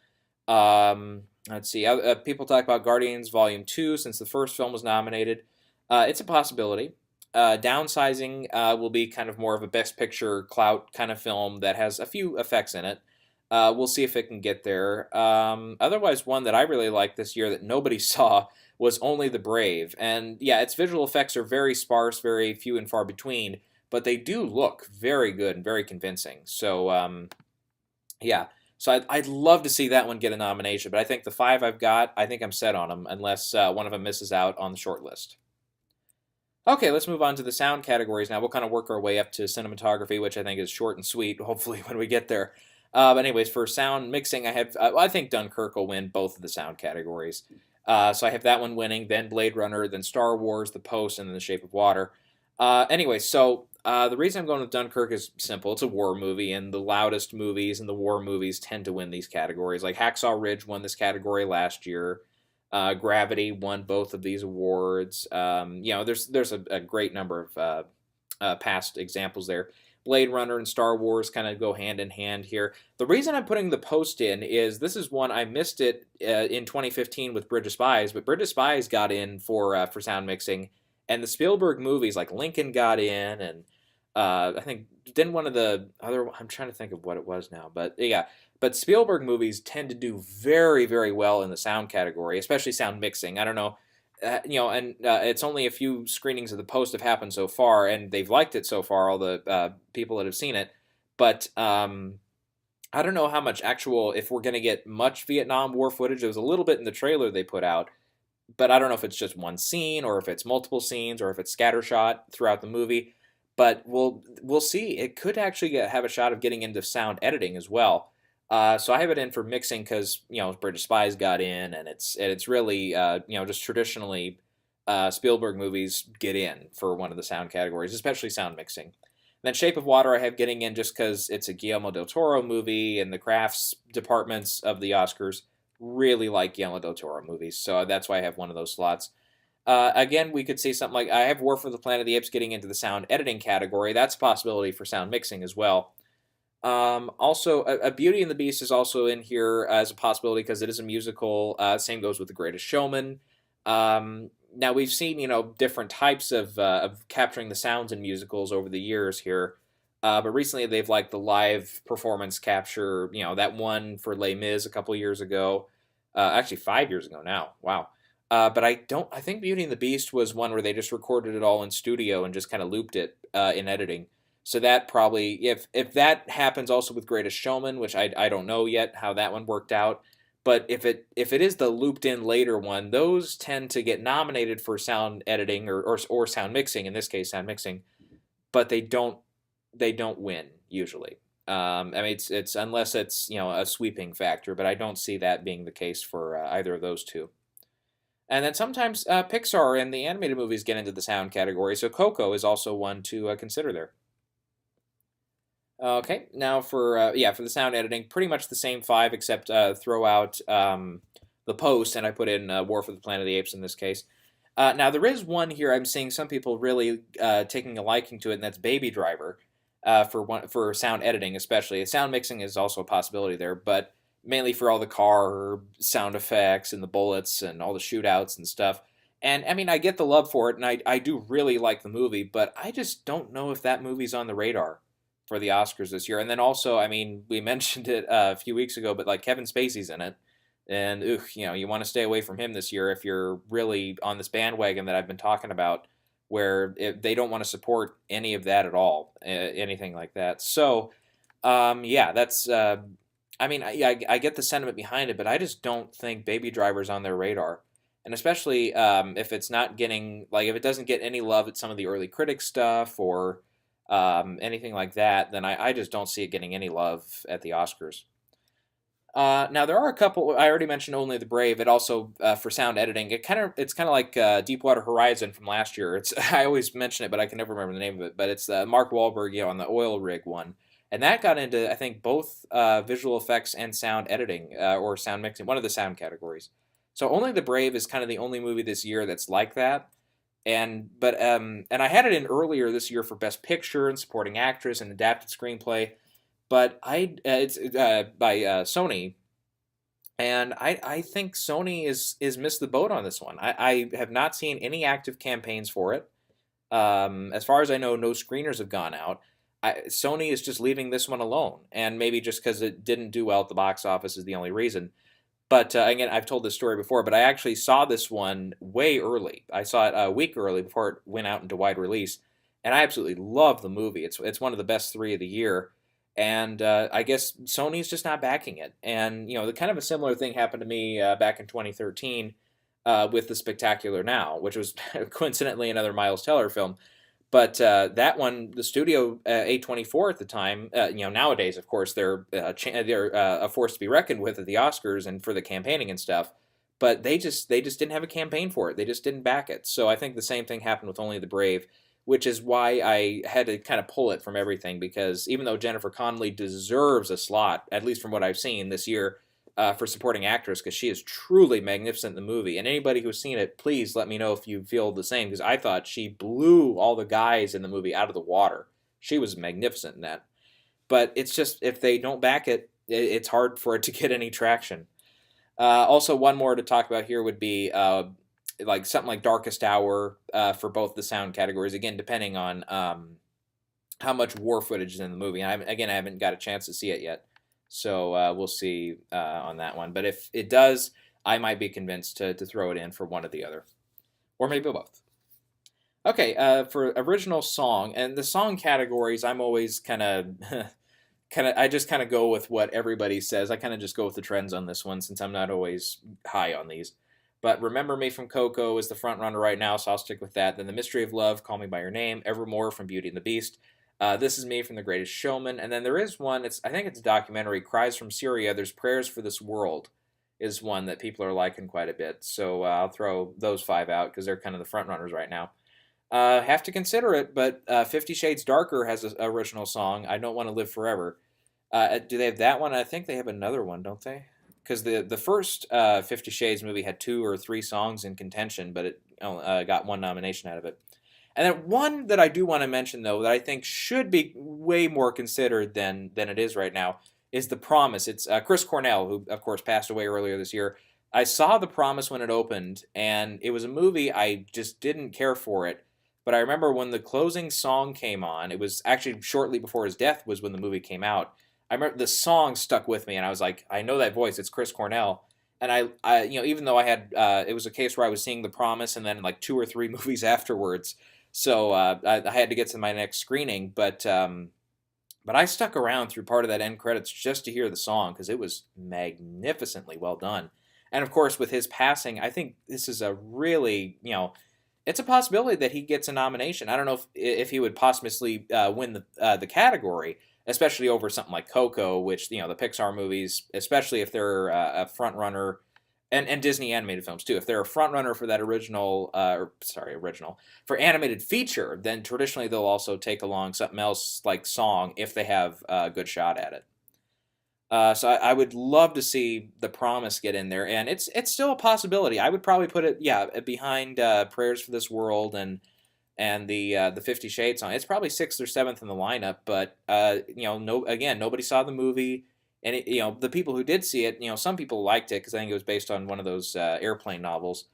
Let's see. People talk about Guardians Volume 2 since the first film was nominated. It's a possibility. Downsizing will be kind of more of a Best Picture clout kind of film that has a few effects in it. We'll see if it can get there. Otherwise, one that I really liked this year that nobody saw was Only the Brave. And yeah, its visual effects are very sparse, very few and far between, but they do look very good and very convincing. So, yeah. So I'd love to see that one get a nomination, but I think the five I've got, I think I'm set on them, unless one of them misses out on the short list. Okay, let's move on to the sound categories now. We'll kind of work our way up to cinematography, which I think is short and sweet, hopefully, when we get there. But anyways, for sound mixing, I think Dunkirk will win both of the sound categories. So I have that one winning, then Blade Runner, then Star Wars, The Post, and then The Shape of Water. Anyway, so the reason I'm going with Dunkirk is simple. It's a war movie, and the loudest movies and the war movies tend to win these categories. Like Hacksaw Ridge won this category last year. Gravity won both of these awards. There's a great number of past examples there. Blade Runner and Star Wars kind of go hand in hand here. The reason I'm putting The Post in is this is one I missed it in 2015 with Bridge of Spies, but Bridge of Spies got in for sound mixing, and the Spielberg movies like Lincoln got in, and I think didn't one of the other. I'm trying to think of what it was now, but yeah. But Spielberg movies tend to do very, very well in the sound category, especially sound mixing. I don't know, and it's only a few screenings of The Post have happened so far, and they've liked it so far. All the people that have seen it, but I don't know how much actual. If we're going to get much Vietnam War footage, there was a little bit in the trailer they put out, but I don't know if it's just one scene or if it's multiple scenes or if it's scattershot throughout the movie. But we'll see. It could actually have a shot of getting into sound editing as well. So I have it in for mixing because British Spies got in, and it's really just traditionally Spielberg movies get in for one of the sound categories, especially sound mixing. And then Shape of Water I have getting in just because it's a Guillermo del Toro movie, and the crafts departments of the Oscars really like Guillermo del Toro movies, so that's why I have one of those slots. Again, we could see something like I have War for the Planet of the Apes getting into the sound editing category. That's a possibility for sound mixing as well. Also, a Beauty and the Beast is also in here as a possibility because it is a musical. Same goes with The Greatest Showman. Now we've seen different types of capturing the sounds in musicals over the years here, but recently they've liked the live performance capture. That one for Les Mis a couple years ago, actually 5 years ago now. Wow. But I think Beauty and the Beast was one where they just recorded it all in studio and just kind of looped it in editing. So that probably, if that happens also with Greatest Showman, which I don't know yet how that one worked out, but if it is the looped in later one, those tend to get nominated for sound editing or sound mixing, in this case sound mixing, but they don't win usually. I mean it's unless it's a sweeping factor, but I don't see that being the case for either of those two. And then sometimes Pixar and the animated movies get into the sound category, so Coco is also one to consider there. Okay, now for the sound editing, pretty much the same five except throw out The Post, and I put in War for the Planet of the Apes in this case. Now there is one here I'm seeing some people really taking a liking to it, and that's Baby Driver for sound editing especially. Sound mixing is also a possibility there, but mainly for all the car sound effects and the bullets and all the shootouts and stuff. And I mean, I get the love for it, and I do really like the movie, but I just don't know if that movie's on the radar for the Oscars this year. And then also, I mean, we mentioned it a few weeks ago, but like Kevin Spacey's in it, and you want to stay away from him this year if you're really on this bandwagon that I've been talking about, where they don't want to support any of that at all, anything like that. So, that's. I mean, I get the sentiment behind it, but I just don't think Baby Driver's on their radar. And especially if it's not getting, like, if it doesn't get any love at some of the early critic stuff or anything like that, then I just don't see it getting any love at the Oscars. Now there are a couple. I already mentioned Only the Brave. It also for sound editing. It's kind of like Deepwater Horizon from last year. I always mention it, but I can never remember the name of it. But it's Mark Wahlberg, on the oil rig one, and that got into I think both visual effects and sound editing or sound mixing, one of the sound categories. So Only the Brave is kind of the only movie this year that's like that. And I had it in earlier this year for Best Picture and Supporting Actress and Adapted Screenplay, but it's by Sony, and I think Sony is missed the boat on this one. I have not seen any active campaigns for it. As far as I know, no screeners have gone out. Sony is just leaving this one alone, and maybe just because it didn't do well at the box office is the only reason. But again, I've told this story before, but I actually saw this one way early. I saw it a week early before it went out into wide release, and I absolutely love the movie. It's one of the best three of the year, and I guess Sony's just not backing it. And the kind of a similar thing happened to me back in 2013 with The Spectacular Now, which was coincidentally another Miles Teller film. But that one, the studio A24 at the time, nowadays, of course, they're a force to be reckoned with at the Oscars and for the campaigning and stuff. But they just didn't have a campaign for it. They just didn't back it. So I think the same thing happened with Only the Brave, which is why I had to kind of pull it from everything. Because even though Jennifer Connelly deserves a slot, at least from what I've seen this year, for supporting actress, because she is truly magnificent in the movie. And anybody who's seen it, please let me know if you feel the same, because I thought she blew all the guys in the movie out of the water. She was magnificent in that. But it's just if they don't back it, it's hard for it to get any traction. Also, one more to talk about here would be like something like Darkest Hour for both the sound categories. Again, depending on how much war footage is in the movie. And I haven't got a chance to see it yet, so we'll see on that one. But if it does, I might be convinced to throw it in for one or the other, or maybe both. Okay, for original song and the song categories, I'm always kind of, I just kind of go with what everybody says. I kind of just go with the trends on this one since I'm not always high on these. But Remember Me from Coco is the front runner right now, so I'll stick with that. Then The Mystery of Love, Call Me by Your Name, Evermore from Beauty and the Beast. This Is Me from The Greatest Showman, and then there is one. I think it's a documentary, Cries from Syria. There's Prayers for This World, is one that people are liking quite a bit. So I'll throw those 5 out because they're kind of the front runners right now. Have to consider it, but 50 Shades Darker has an original song, I Don't Want to Live Forever. Do they have that one? I think they have another one, don't they? Because the first 50 Shades movie had 2 or 3 songs in contention, but it got 1 nomination out of it. And then one that I do want to mention, though, that I think should be way more considered than it is right now, is The Promise. It's Chris Cornell, who, of course, passed away earlier this year. I saw The Promise when it opened, and it was a movie I just didn't care for it. But I remember when the closing song came on, it was actually shortly before his death was when the movie came out. I remember the song stuck with me, and I was like, I know that voice. It's Chris Cornell. And I even though I had, it was a case where I was seeing The Promise and then like 2 or 3 movies afterwards. So I had to get to my next screening, but I stuck around through part of that end credits just to hear the song because it was magnificently well done. And of course, with his passing, I think this is a really, it's a possibility that he gets a nomination. I don't know if he would posthumously win the category, especially over something like Coco, which the Pixar movies, especially if they're a front runner. And Disney animated films too. If they're a front runner for that original for animated feature, then traditionally they'll also take along something else like song if they have a good shot at it. So I would love to see The Promise get in there, and it's still a possibility. I would probably put it behind Prayers for This World and the 50 Shades song. It's probably 6th or 7th in the lineup, but nobody saw the movie. And the people who did see it, some people liked it because I think it was based on one of those airplane novels,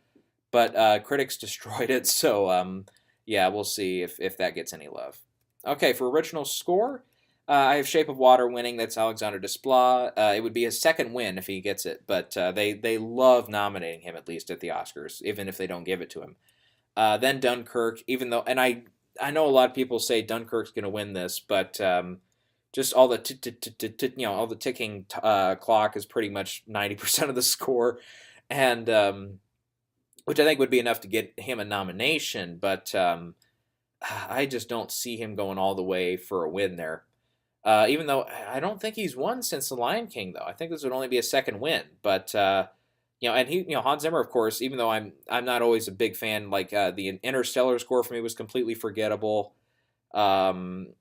but critics destroyed it. So we'll see if that gets any love. Okay, for original score, I have Shape of Water winning. That's Alexander Desplat. It would be his second win if he gets it, but they love nominating him at least at the Oscars, even if they don't give it to him. Then Dunkirk, even though, and I know a lot of people say Dunkirk's going to win this, but just all the all the ticking clock is pretty much 90% of the score, and which I think would be enough to get him a nomination. But I just don't see him going all the way for a win there. Even though I don't think he's won since The Lion King, though I think this would only be a second win. But and he, Hans Zimmer, of course. Even though I'm not always a big fan, like the Interstellar score for me was completely forgettable. And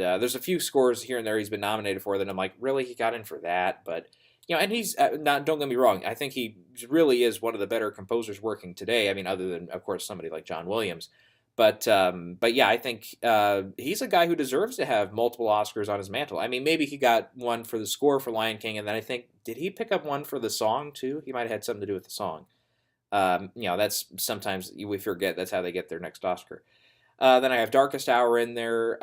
there's a few scores here and there he's been nominated for that I'm like, really, he got in for that? But and he's not. Don't get me wrong. I think he really is one of the better composers working today. I mean, other than of course somebody like John Williams. But yeah, I think he's a guy who deserves to have multiple Oscars on his mantle. I mean, maybe he got one for the score for Lion King, and then I think did he pick up one for the song too? He might have had something to do with the song. That's sometimes we forget that's how they get their next Oscar. Then I have Darkest Hour in there.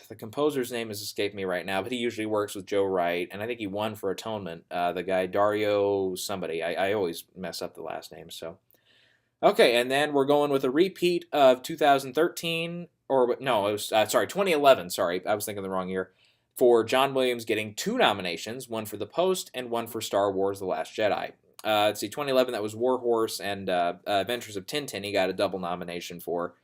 The composer's name has escaped me right now, but he usually works with Joe Wright, and I think he won for Atonement. The guy Dario somebody. I always mess up the last name. So, okay, and then we're going with a repeat of 2013, or no, it was 2011. Sorry, I was thinking the wrong year. For John Williams getting 2 nominations, one for The Post and one for Star Wars: The Last Jedi. Let's see, 2011 that was War Horse and Adventures of Tintin. He got a double nomination for.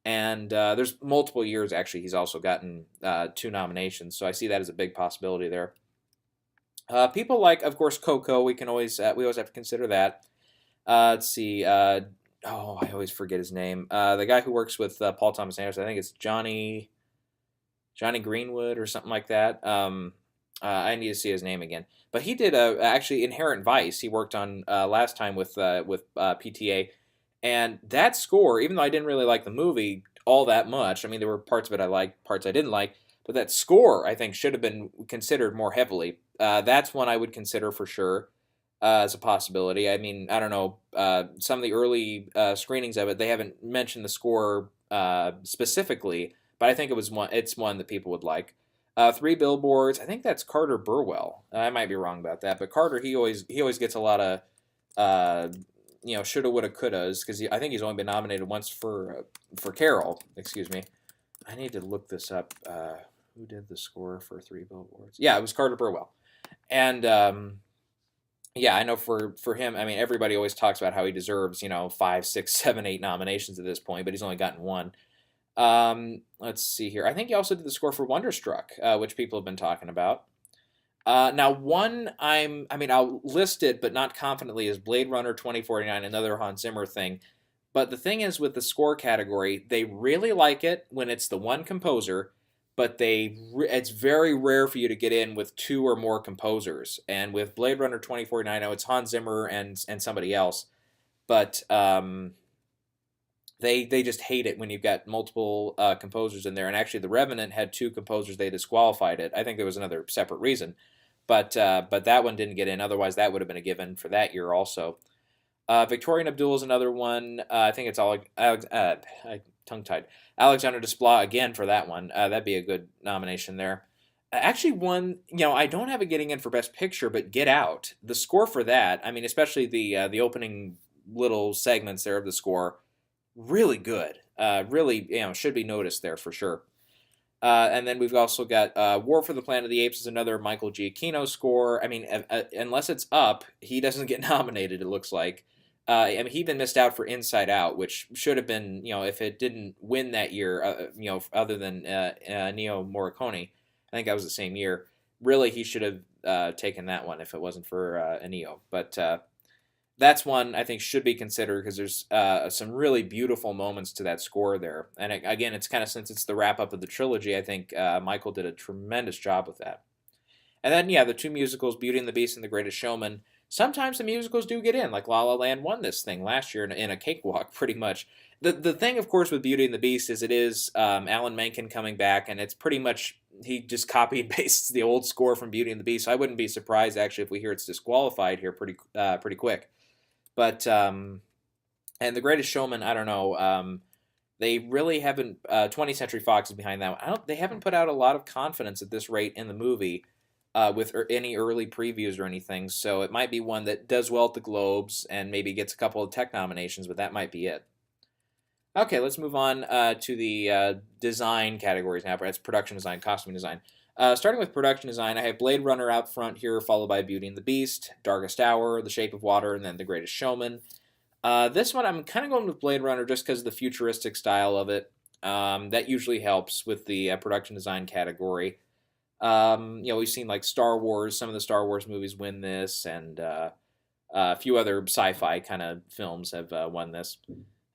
And there's multiple years, actually, he's also gotten 2 nominations. So I see that as a big possibility there. People like, of course, Coco. We always have to consider that. Let's see. I always forget his name. The guy who works with Paul Thomas Anderson, I think it's Johnny Greenwood or something like that. I need to see his name again. But he did actually Inherent Vice. He worked on last time with PTA. And that score, even though I didn't really like the movie, all that much. I mean, there were parts of it I liked, parts I didn't like, but that score I think should have been considered more heavily. That's one I would consider for sure as a possibility. I mean, I don't know. Some of the early screenings of it, they haven't mentioned the score specifically, but I think it was one. It's one that people would like. Three Billboards. I think that's Carter Burwell. I might be wrong about that, but Carter he always gets a lot of shoulda, woulda, couldas because I think he's only been nominated once for Carol. Excuse me. I need to look this up. Who did the score for Three Billboards? Yeah, it was Carter Burwell, and yeah, I know for him. I mean, everybody always talks about how he deserves 5, 6, 7, 8 nominations at this point, but he's only gotten one. Let's see here. I think he also did the score for Wonderstruck, which people have been talking about. Now, one I'll list it, but not confidently, is Blade Runner 2049, another Hans Zimmer thing. But the thing is, with the score category, they really like it when it's the one composer, but it's very rare for you to get in with two or more composers. And with Blade Runner 2049, I know it's Hans Zimmer and somebody else, but they just hate it when you've got multiple composers in there. And actually, The Revenant had two composers; they disqualified it. I think there was another separate reason, but that one didn't get in. Otherwise, that would have been a given for that year also. Victorian Abdul is another one. I think it's tongue-tied. Alexander Desplat again for that one. That'd be a good nomination there. Actually, one I don't have it getting in for Best Picture, but Get Out. The score for that, I mean, especially the opening little segments there of the score, really good. Really, should be noticed there for sure. And then we've also got War for the Planet of the Apes is another Michael Giacchino score. I mean, unless it's Up, he doesn't get nominated, it looks like. I mean, he even missed out for Inside Out, which should have been, if it didn't win that year, other than Ennio Morricone. I think that was the same year. Really, he should have taken that one if it wasn't for Ennio. But that's one I think should be considered because there's some really beautiful moments to that score there. And again, it's kind of, since it's the wrap up of the trilogy, I think Michael did a tremendous job with that. And then, the two musicals, Beauty and the Beast and The Greatest Showman. Sometimes the musicals do get in, like La La Land won this thing last year in a cakewalk, pretty much. The thing, of course, with Beauty and the Beast is it is Alan Menken coming back, and it's pretty much, he just copy and pastes the old score from Beauty and the Beast. So I wouldn't be surprised, actually, if we hear it's disqualified here pretty quick. But, and The Greatest Showman, I don't know, they really haven't, 20th Century Fox is behind that one. They haven't put out a lot of confidence at this rate in the movie. With any early previews or anything, so it might be one that does well at the Globes and maybe gets a couple of tech nominations, but that might be it. Okay, let's move on to the design categories now. That's production design, costume design. Starting with production design, I have Blade Runner out front here, followed by Beauty and the Beast, Darkest Hour, The Shape of Water, and then The Greatest Showman. This one, I'm kind of going with Blade Runner just because of the futuristic style of it. That usually helps with the production design category. We've seen like Star Wars, some of the Star Wars movies win this, and a few other sci-fi kind of films have won this.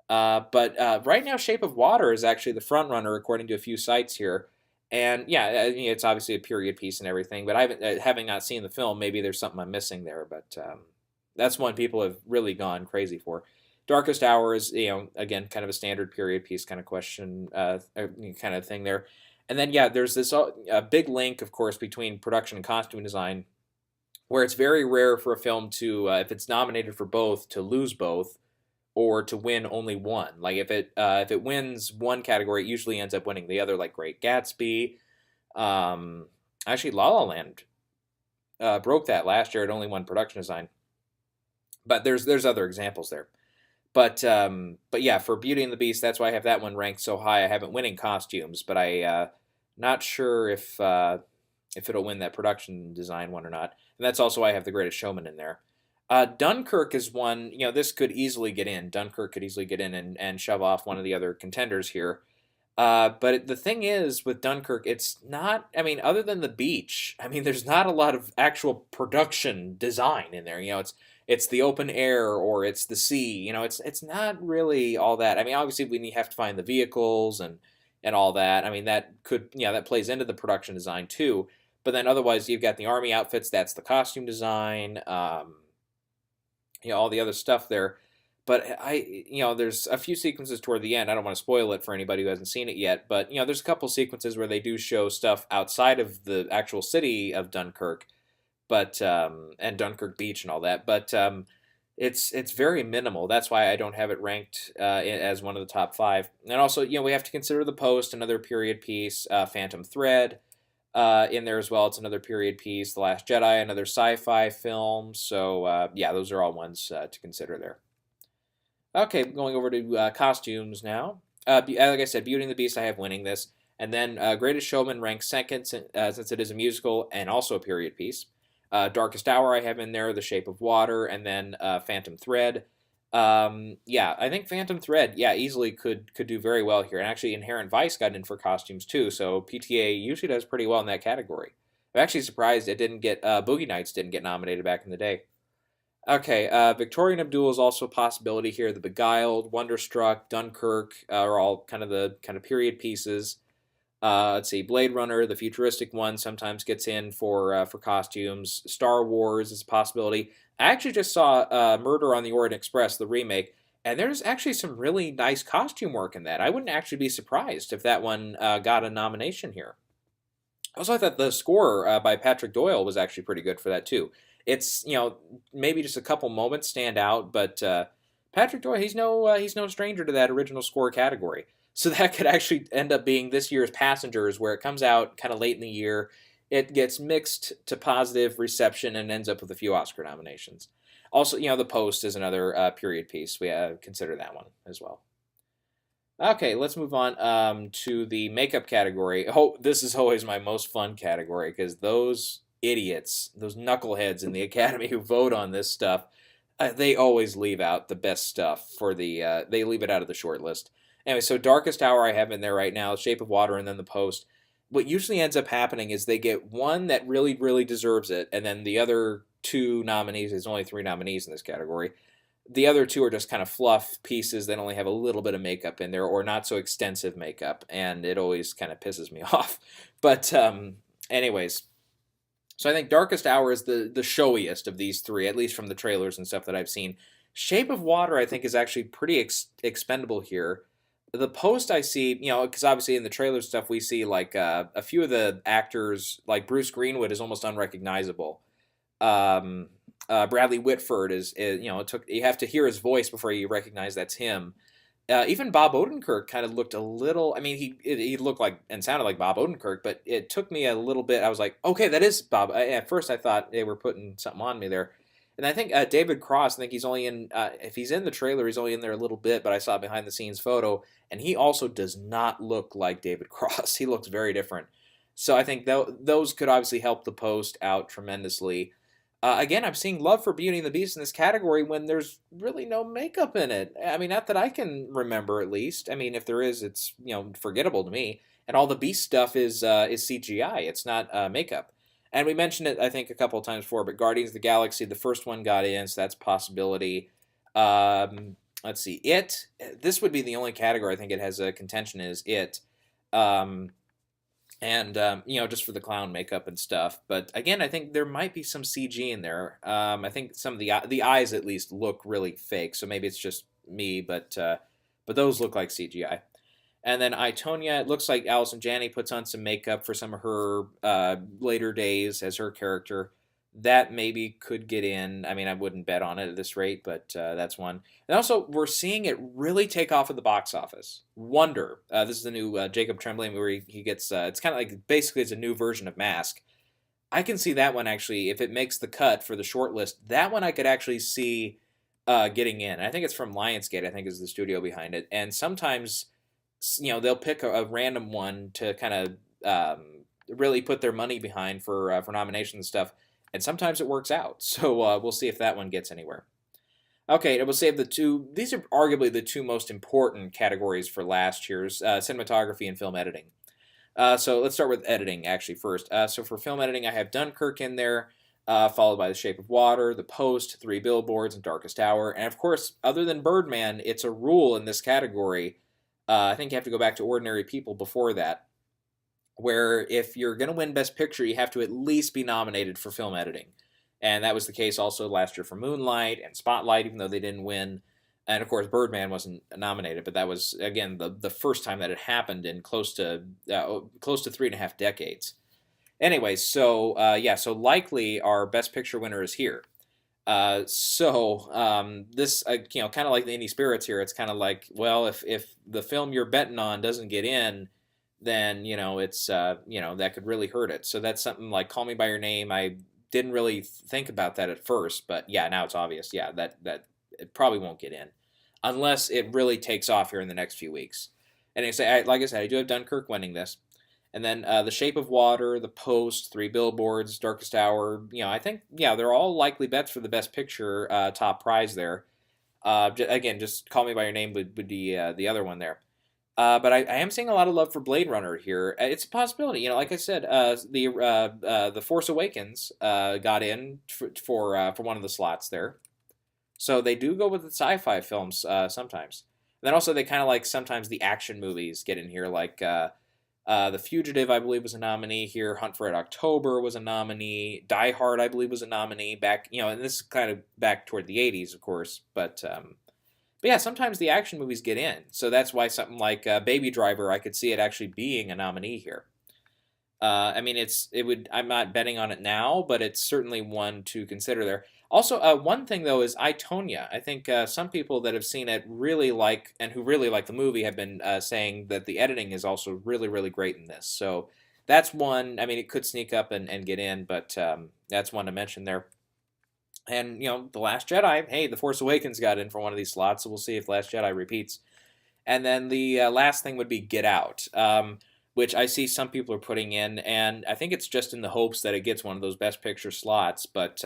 But right now, Shape of Water is actually the front runner according to a few sites here. And yeah, I mean, it's obviously a period piece and everything, but having not seen the film, maybe there's something I'm missing there. But that's one people have really gone crazy for. Darkest Hour is, again, kind of a standard period piece kind of question, kind of thing there. And then, there's this big link, of course, between production and costume design, where it's very rare for a film to, if it's nominated for both, to lose both, or to win only one. Like if it wins one category, it usually ends up winning the other, like Great Gatsby. Actually, La La Land broke that last year. It only won production design. But there's other examples there. But yeah, for Beauty and the Beast, that's why I have that one ranked so high. I haven't winning costumes, but I not sure if it'll win that production design one or not. And that's also why I have The Greatest Showman in there. Dunkirk is one, this could easily get in. Dunkirk could easily get in and shove off one of the other contenders here. But the thing is, with Dunkirk, it's not, other than the beach, there's not a lot of actual production design in there. It's the open air or it's the sea. It's not really all that. Obviously, we have to find the vehicles and all that. That plays into the production design too. But then otherwise, you've got the army outfits. That's the costume design. All the other stuff there. But there's a few sequences toward the end. I don't want to spoil it for anybody who hasn't seen it yet, but there's a couple sequences where they do show stuff outside of the actual city of Dunkirk, but and Dunkirk Beach and all that. But it's very minimal. That's why I don't have it ranked as one of the top five. And also, we have to consider The Post, another period piece, Phantom Thread in there as well. It's another period piece. The Last Jedi, another sci-fi film. So yeah, those are all ones to consider there. Okay, going over to costumes now. Like I said, Beauty and the Beast, I have winning this. And then Greatest Showman ranks second since it is a musical and also a period piece. Darkest Hour, I have in there, The Shape of Water, and then Phantom Thread. Yeah, I think Phantom Thread, yeah, easily could do very well here. And actually, Inherent Vice got in for costumes too, so PTA usually does pretty well in that category. I'm actually surprised it didn't get Boogie Nights didn't get nominated back in the day. Okay, Victorian Abdul is also a possibility here. The Beguiled, Wonderstruck, Dunkirk are all kind of period pieces. Let's see, Blade Runner, the futuristic one, sometimes gets in for costumes. Star Wars is a possibility. I actually just saw Murder on the Orient Express, the remake, and there's actually some really nice costume work in that. I wouldn't actually be surprised if that one got a nomination here. Also, I thought the score by Patrick Doyle was actually pretty good for that too. It's maybe just a couple moments stand out, but Patrick Doyle he's no stranger to that original score category. So that could actually end up being this year's Passengers, where it comes out kind of late in the year. It gets mixed to positive reception and ends up with a few Oscar nominations. Also, The Post is another period piece. We consider that one as well. Okay, let's move on to the makeup category. Oh, this is always my most fun category because those idiots, those knuckleheads in the Academy who vote on this stuff, they always leave out the best stuff for the. They leave it out of the short list. Anyway, so Darkest Hour I have in there right now, Shape of Water, and then The Post. What usually ends up happening is they get one that really, really deserves it, and then the other two nominees, there's only 3 nominees in this category, the other 2 are just kind of fluff pieces that only have a little bit of makeup in there or not so extensive makeup, and it always kind of pisses me off. But anyways, so I think Darkest Hour is the showiest of these 3, at least from the trailers and stuff that I've seen. Shape of Water, I think, is actually pretty expendable here. The Post I see, because obviously in the trailer stuff we see like a few of the actors, like Bruce Greenwood is almost unrecognizable. Bradley Whitford is you have to hear his voice before you recognize that's him. Even Bob Odenkirk kind of looked a little. I mean, he looked like and sounded like Bob Odenkirk, but it took me a little bit. I was like, okay, that is Bob. At first, I thought they were putting something on me there. And I think David Cross, I think he's only in, if he's in the trailer, he's only in there a little bit, but I saw a behind the scenes photo, and he also does not look like David Cross. He looks very different. So I think those could obviously help The Post out tremendously. Again, I'm seeing love for Beauty and the Beast in this category when there's really no makeup in it. I mean, not that I can remember, at least. I mean, if there is, it's forgettable to me. And all the Beast stuff is CGI. It's not makeup. And we mentioned it, I think, a couple of times before. But Guardians of the Galaxy, the first one got in, so that's a possibility. Let's see, It. This would be the only category I think it has a contention is It. Just for the clown makeup and stuff. But again, I think there might be some CG in there. I think some of the eyes at least look really fake, so maybe it's just me, but those look like CGI. And then I, Tonya, it looks like Allison Janney puts on some makeup for some of her later days as her character. That maybe could get in. I mean, I wouldn't bet on it at this rate, but that's one. And also, we're seeing it really take off at the box office. Wonder. This is the new Jacob Tremblay where he gets, it's kind of like, basically it's a new version of Mask. I can see that one actually, if it makes the cut for the short list, that one I could actually see getting in. I think it's from Lionsgate, I think is the studio behind it. And sometimes, they'll pick a random one to kind of really put their money behind for nominations and stuff. And sometimes it works out. So we'll see if that one gets anywhere. Okay, we'll save the two. These are arguably the 2 most important categories for last year's cinematography and film editing. So let's start with editing, actually, first. So for film editing, I have Dunkirk in there, followed by The Shape of Water, The Post, 3 Billboards, and Darkest Hour. And of course, other than Birdman, it's a rule in this category. I think you have to go back to Ordinary People before that, where if you're going to win Best Picture, you have to at least be nominated for film editing. And that was the case also last year for Moonlight and Spotlight, even though they didn't win. And of course, Birdman wasn't nominated, but that was again the first time that it happened in close to 3.5 decades. Anyway, so yeah, so likely our Best Picture winner is here. This kind of like the Indie Spirits here. It's kind of like, well, if the film you're betting on doesn't get in, then it's that could really hurt it. So that's something like Call Me by Your Name. I didn't really think about that at first, but yeah, now it's obvious. Yeah, that it probably won't get in unless it really takes off here in the next few weeks. And like I said, I do have Dunkirk winning this. And then The Shape of Water, The Post, Three Billboards, Darkest Hour. I think they're all likely bets for the Best Picture top prize there. Again, just Call Me by Your Name would be the other one there. But I am seeing a lot of love for Blade Runner here. It's a possibility. Like I said, the Force Awakens got in for one of the slots there. So they do go with the sci-fi films sometimes. And then also they kind of like sometimes the action movies get in here, like The Fugitive, I believe, was a nominee here. Hunt for Red October was a nominee. Die Hard, I believe, was a nominee back, and this is kind of back toward the 80s, of course. But yeah, sometimes the action movies get in. So that's why something like Baby Driver, I could see it actually being a nominee here. I mean, I'm not betting on it now, but it's certainly one to consider there. Also, one thing though is I, Tonya. I think some people that have seen it really like, and who really like the movie, have been saying that the editing is also really, really great in this. So that's one. I mean, it could sneak up and get in, but that's one to mention there. And The Last Jedi. Hey, The Force Awakens got in for one of these slots, so we'll see if Last Jedi repeats. And then the last thing would be Get Out. Which I see some people are putting in, and I think it's just in the hopes that it gets one of those Best Picture slots. But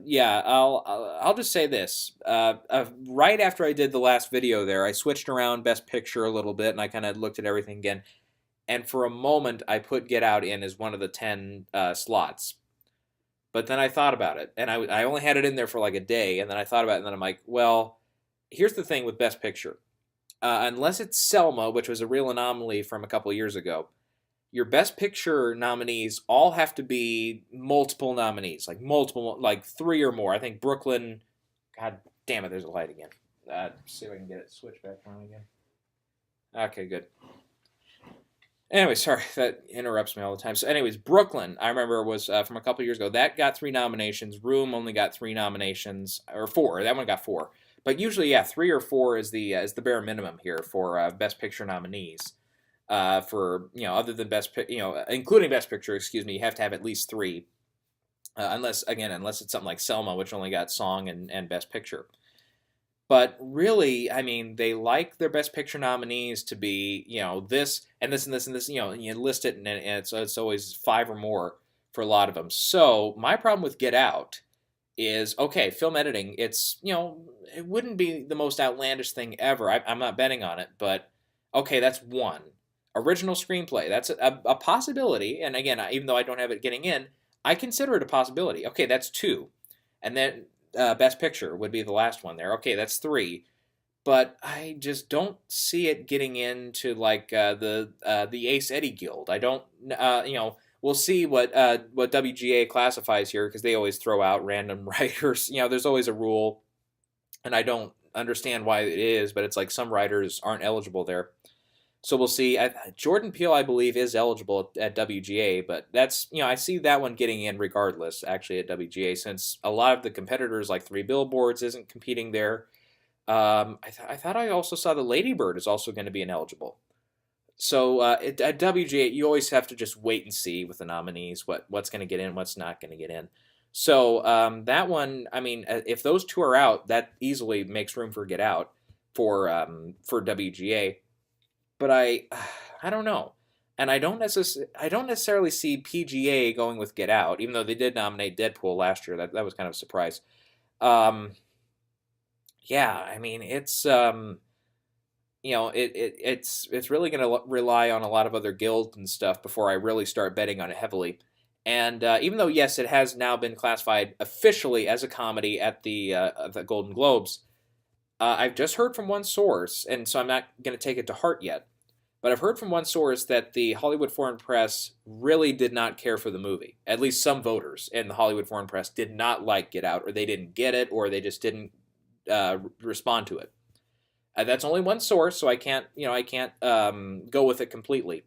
yeah, I'll just say this. Right after I did the last video there, I switched around Best Picture a little bit, and I kind of looked at everything again. And for a moment, I put Get Out in as one of the 10 slots. But then I thought about it, and I only had it in there for like a day, and then I thought about it, and then I'm like, well, here's the thing with Best Picture. Unless it's Selma, which was a real anomaly from a couple of years ago, your Best Picture nominees all have to be multiple nominees, like 3 or more. I think Brooklyn. God damn it! There's a light again. See if I can get it switched back on again. Okay, good. Anyway, sorry, that interrupts me all the time. So, anyways, Brooklyn, I remember, was from a couple of years ago. That got 3 nominations. Room only got 3 nominations, or 4. That one got 4. But usually, yeah, 3 or 4 is the bare minimum here for Best Picture nominees. For other than including Best Picture, excuse me, you have to have at least 3, unless it's something like Selma, which only got Song and Best Picture. But really, I mean, they like their Best Picture nominees to be this and this and this and this. And you list it, and it's always 5 or more for a lot of them. So my problem with Get Out is, okay, film editing, it's, it wouldn't be the most outlandish thing ever. I'm not betting on it, but okay, that's 1. Original screenplay, that's a possibility. And again, even though I don't have it getting in, I consider it a possibility. Okay, that's 2. And then Best Picture would be the last one there. Okay, that's 3. But I just don't see it getting into like the Ace Eddie Guild. I don't, we'll see what WGA classifies here, because they always throw out random writers. There's always a rule, and I don't understand why it is, but it's like some writers aren't eligible there. So we'll see. Jordan Peele, I believe, is eligible at WGA, but that's, I see that one getting in regardless, actually, at WGA, since a lot of the competitors, like Three Billboards, isn't competing there. I thought I also saw the Lady Bird is also going to be ineligible. So at WGA, you always have to just wait and see with the nominees what's going to get in, what's not going to get in. So that one, I mean, if those 2 are out, that easily makes room for Get Out for WGA. But I don't know, and I don't necessarily see PGA going with Get Out, even though they did nominate Deadpool last year. That was kind of a surprise. Yeah, I mean, it's it's really going to rely on a lot of other guilds and stuff before I really start betting on it heavily. And even though, yes, it has now been classified officially as a comedy at the Golden Globes, I've just heard from one source, and so I'm not going to take it to heart yet, but I've heard from one source that the Hollywood Foreign Press really did not care for the movie. At least some voters in the Hollywood Foreign Press did not like Get Out, or they didn't get it, or they just didn't respond to it. That's only one source, so I can't go with it completely.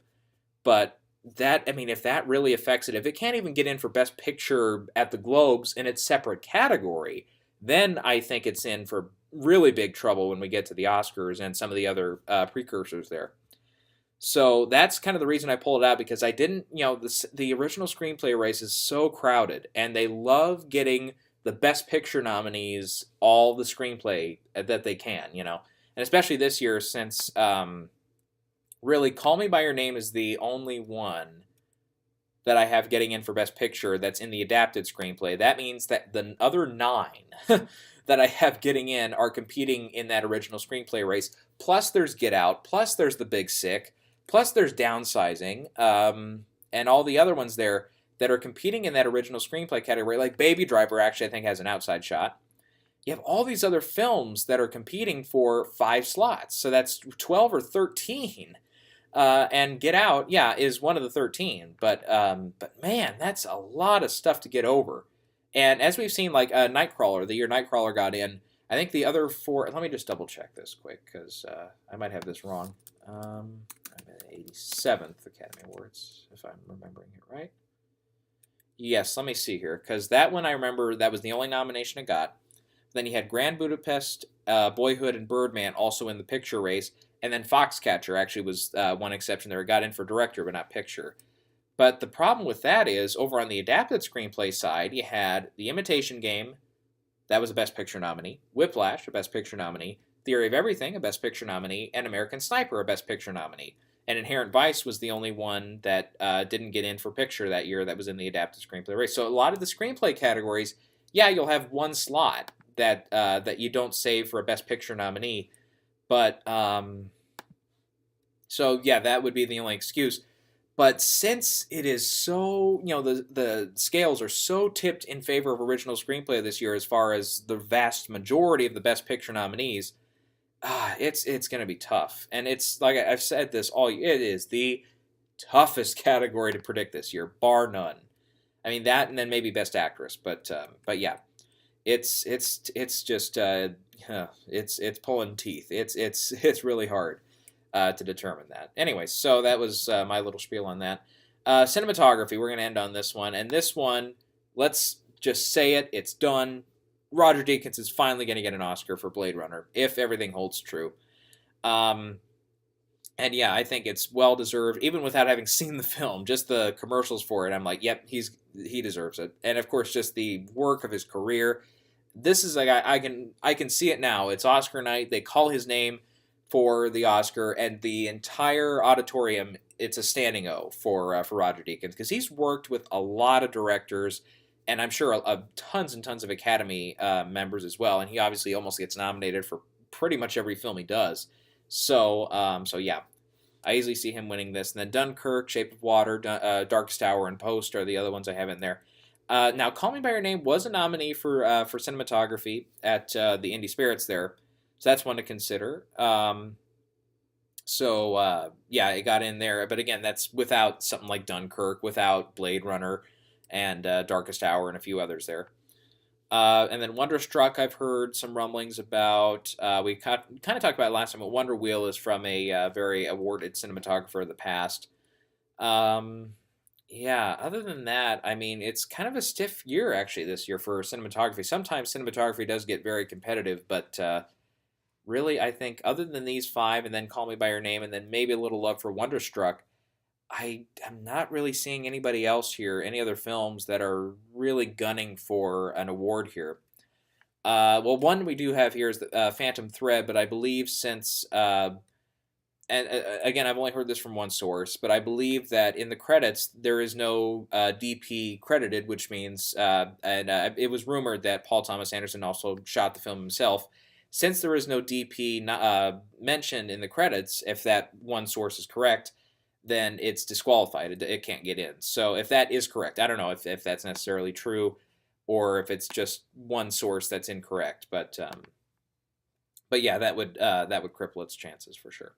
But that, I mean, if that really affects it, if it can't even get in for Best Picture at the Globes in its separate category, then I think it's in for really big trouble when we get to the Oscars and some of the other precursors there. So that's kind of the reason I pulled it out, because I didn't, the original screenplay race is so crowded, and they love getting the Best Picture nominees all the screenplay that they can, and especially this year, since really Call Me by Your Name is the only one that I have getting in for Best Picture that's in the adapted screenplay. That means that the other 9 that I have getting in are competing in that original screenplay race. Plus there's Get Out, plus there's The Big Sick, plus there's Downsizing, and all the other ones there that are competing in that original screenplay category, like Baby Driver actually I think has an outside shot. You have all these other films that are competing for 5 slots, so that's 12 or 13. And Get Out, yeah, is one of the 13, but man, that's a lot of stuff to get over. And as we've seen, like Nightcrawler, the year Nightcrawler got in, I think the other 4. Let me just double check this quick, because I might have this wrong. I'm at 87th Academy Awards, if I'm remembering it right. Yes, let me see here, because that one I remember that was the only nomination it got. Then you had Grand Budapest, Boyhood, and Birdman also in the picture race. And then Foxcatcher actually was one exception there. It got in for director, but not picture. But the problem with that is, over on the adapted screenplay side, you had The Imitation Game, that was a Best Picture nominee, Whiplash, a Best Picture nominee, Theory of Everything, a Best Picture nominee, and American Sniper, a Best Picture nominee. And Inherent Vice was the only one that didn't get in for picture that year that was in the adapted screenplay race. So a lot of the screenplay categories, yeah, you'll have one slot that you don't save for a Best Picture nominee. But, so yeah, that would be the only excuse. But since it is so, the scales are so tipped in favor of original screenplay this year as far as the vast majority of the Best Picture nominees, it's going to be tough. And it's, like I've said this all year, it is the toughest category to predict this year, bar none. I mean, that and then maybe Best Actress. But yeah, it's just... it's pulling teeth. It's really hard to determine that. Anyway, so that was my little spiel on that. Cinematography, we're going to end on this one. And this one, let's just say it, it's done. Roger Deakins is finally going to get an Oscar for Blade Runner, if everything holds true. And yeah, I think it's well-deserved, even without having seen the film. Just the commercials for it, I'm like, yep, he deserves it. And of course, just the work of his career. This is like, I can see it now. It's Oscar night. They call his name for the Oscar, and the entire auditorium, it's a standing O for Roger Deakins, because he's worked with a lot of directors, and I'm sure tons and tons of Academy members as well. And he obviously almost gets nominated for pretty much every film he does. So yeah, I easily see him winning this. And then Dunkirk, Shape of Water, Darkest Hour, and Post are the other ones I have in there. Now, Call Me by Your Name was a nominee for cinematography at the Indie Spirits there, so that's one to consider. Yeah, it got in there, but again, that's without something like Dunkirk, without Blade Runner, and Darkest Hour, and a few others there. And then Wonderstruck, I've heard some rumblings about. We kind of talked about it last time, but Wonder Wheel is from a very awarded cinematographer of the past. Yeah, other than that, I mean, it's kind of a stiff year, actually, this year for cinematography. Sometimes cinematography does get very competitive, but really, I think, other than these 5, and then Call Me by Your Name, and then maybe a little love for Wonderstruck, I am not really seeing anybody else here, any other films that are really gunning for an award here. Well, one we do have here is the Phantom Thread, but I believe since... and again, I've only heard this from one source, but I believe that in the credits, there is no DP credited, which means, it was rumored that Paul Thomas Anderson also shot the film himself. Since there is no DP mentioned in the credits, if that one source is correct, then it's disqualified. It can't get in. So if that is correct, I don't know if that's necessarily true, or if it's just one source that's incorrect. But yeah, that would cripple its chances for sure.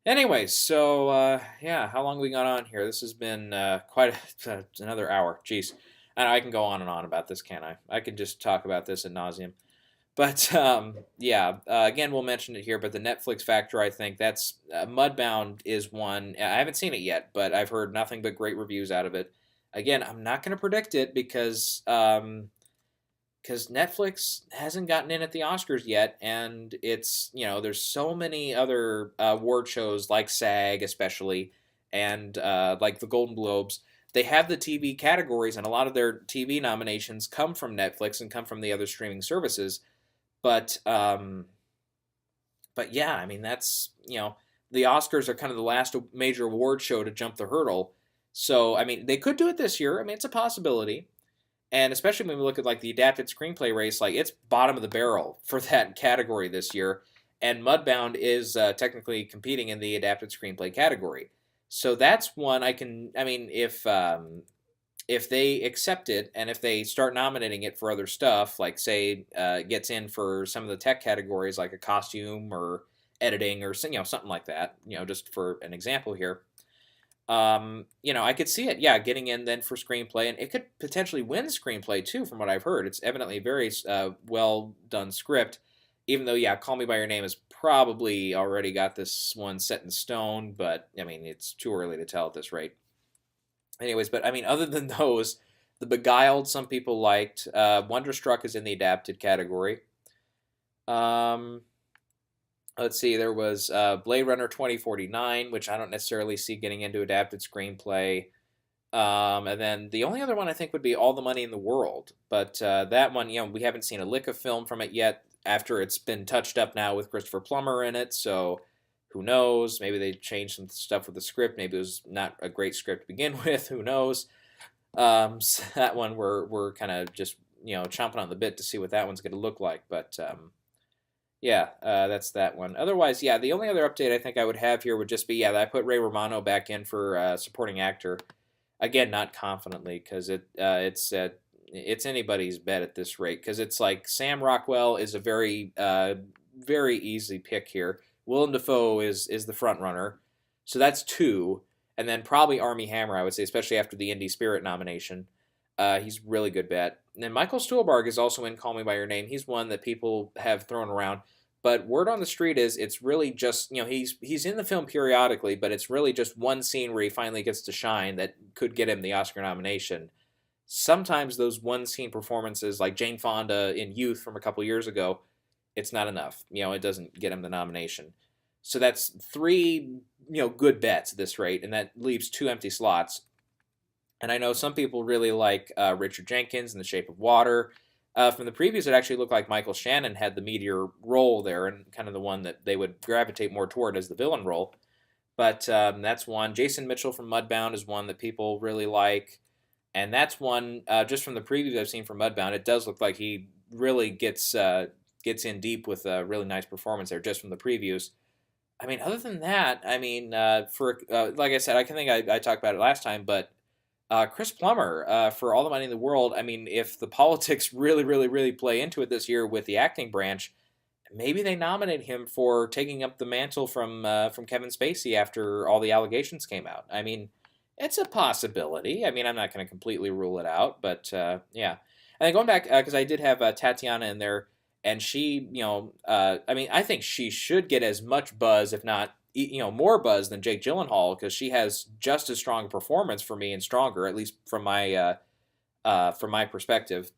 Anyway, so yeah, how long have we got on here? This has been quite another hour. Jeez, I can go on and on about this, can't I? I can just talk about this ad nauseum. But yeah, again, we'll mention it here. But the Netflix factor, I think that's Mudbound is one. I haven't seen it yet, but I've heard nothing but great reviews out of it. Again, I'm not going to predict it because Netflix hasn't gotten in at the Oscars yet, and it's there's so many other award shows like SAG especially, and like the Golden Globes. They have the TV categories, and a lot of their TV nominations come from Netflix and come from the other streaming services. But but yeah, I mean that's the Oscars are kind of the last major award show to jump the hurdle. So I mean they could do it this year. I mean it's a possibility. And especially when we look at like the adapted screenplay race, like it's bottom of the barrel for that category this year. And Mudbound is technically competing in the adapted screenplay category. So that's one I can. I mean, if they accept it and if they start nominating it for other stuff, like say gets in for some of the tech categories, like a costume or editing or something like that. Just for an example here. I could see it, yeah, getting in then for screenplay, and it could potentially win screenplay too, from what I've heard. It's evidently a very well done script, even though, yeah, Call Me by Your Name has probably already got this one set in stone, but I mean, it's too early to tell at this rate. Anyways, but I mean, other than those, The Beguiled, some people liked. Wonderstruck is in the adapted category. Um, let's see, there was Blade Runner 2049, which I don't necessarily see getting into adapted screenplay. And then the only other one I think would be All the Money in the World. But that one, we haven't seen a lick of film from it yet after it's been touched up now with Christopher Plummer in it. So who knows? Maybe they changed some stuff with the script. Maybe it was not a great script to begin with. Who knows? So that one we're kind of just, chomping on the bit to see what that one's going to look like. But yeah, that's that one. Otherwise, yeah, the only other update I think I would have here would just be, yeah, that I put Ray Romano back in for supporting actor. Again, not confidently, because it's anybody's bet at this rate. Because it's like Sam Rockwell is a very very easy pick here. Willem Dafoe is the front runner, so that's two, and then probably Armie Hammer, I would say, especially after the Indie Spirit nomination. He's a really good bet. And then Michael Stuhlbarg is also in Call Me by Your Name. He's one that people have thrown around. But word on the street is it's really just, he's in the film periodically, but it's really just one scene where he finally gets to shine that could get him the Oscar nomination. Sometimes those one scene performances, like Jane Fonda in Youth from a couple years ago, it's not enough. It doesn't get him the nomination. So that's three, good bets at this rate, and that leaves two empty slots. And I know some people really like Richard Jenkins in The Shape of Water. From the previews, it actually looked like Michael Shannon had the meteor role there and kind of the one that they would gravitate more toward as the villain role. But that's one. Jason Mitchell from Mudbound is one that people really like. And that's one, just from the previews I've seen for Mudbound, it does look like he really gets in deep with a really nice performance there just from the previews. I mean, other than that, I mean, for like I said, I think I talked about it last time, but Chris Plummer for All the Money in the World. I mean, if the politics really, really, really play into it this year with the acting branch, maybe they nominate him for taking up the mantle from Kevin Spacey after all the allegations came out. I mean, it's a possibility. I mean, I'm not going to completely rule it out, but yeah. And then going back because I did have Tatiana in there, and she, I mean, I think she should get as much buzz, if not more buzz than Jake Gyllenhaal, because she has just as strong a performance for me and stronger, at least from my perspective.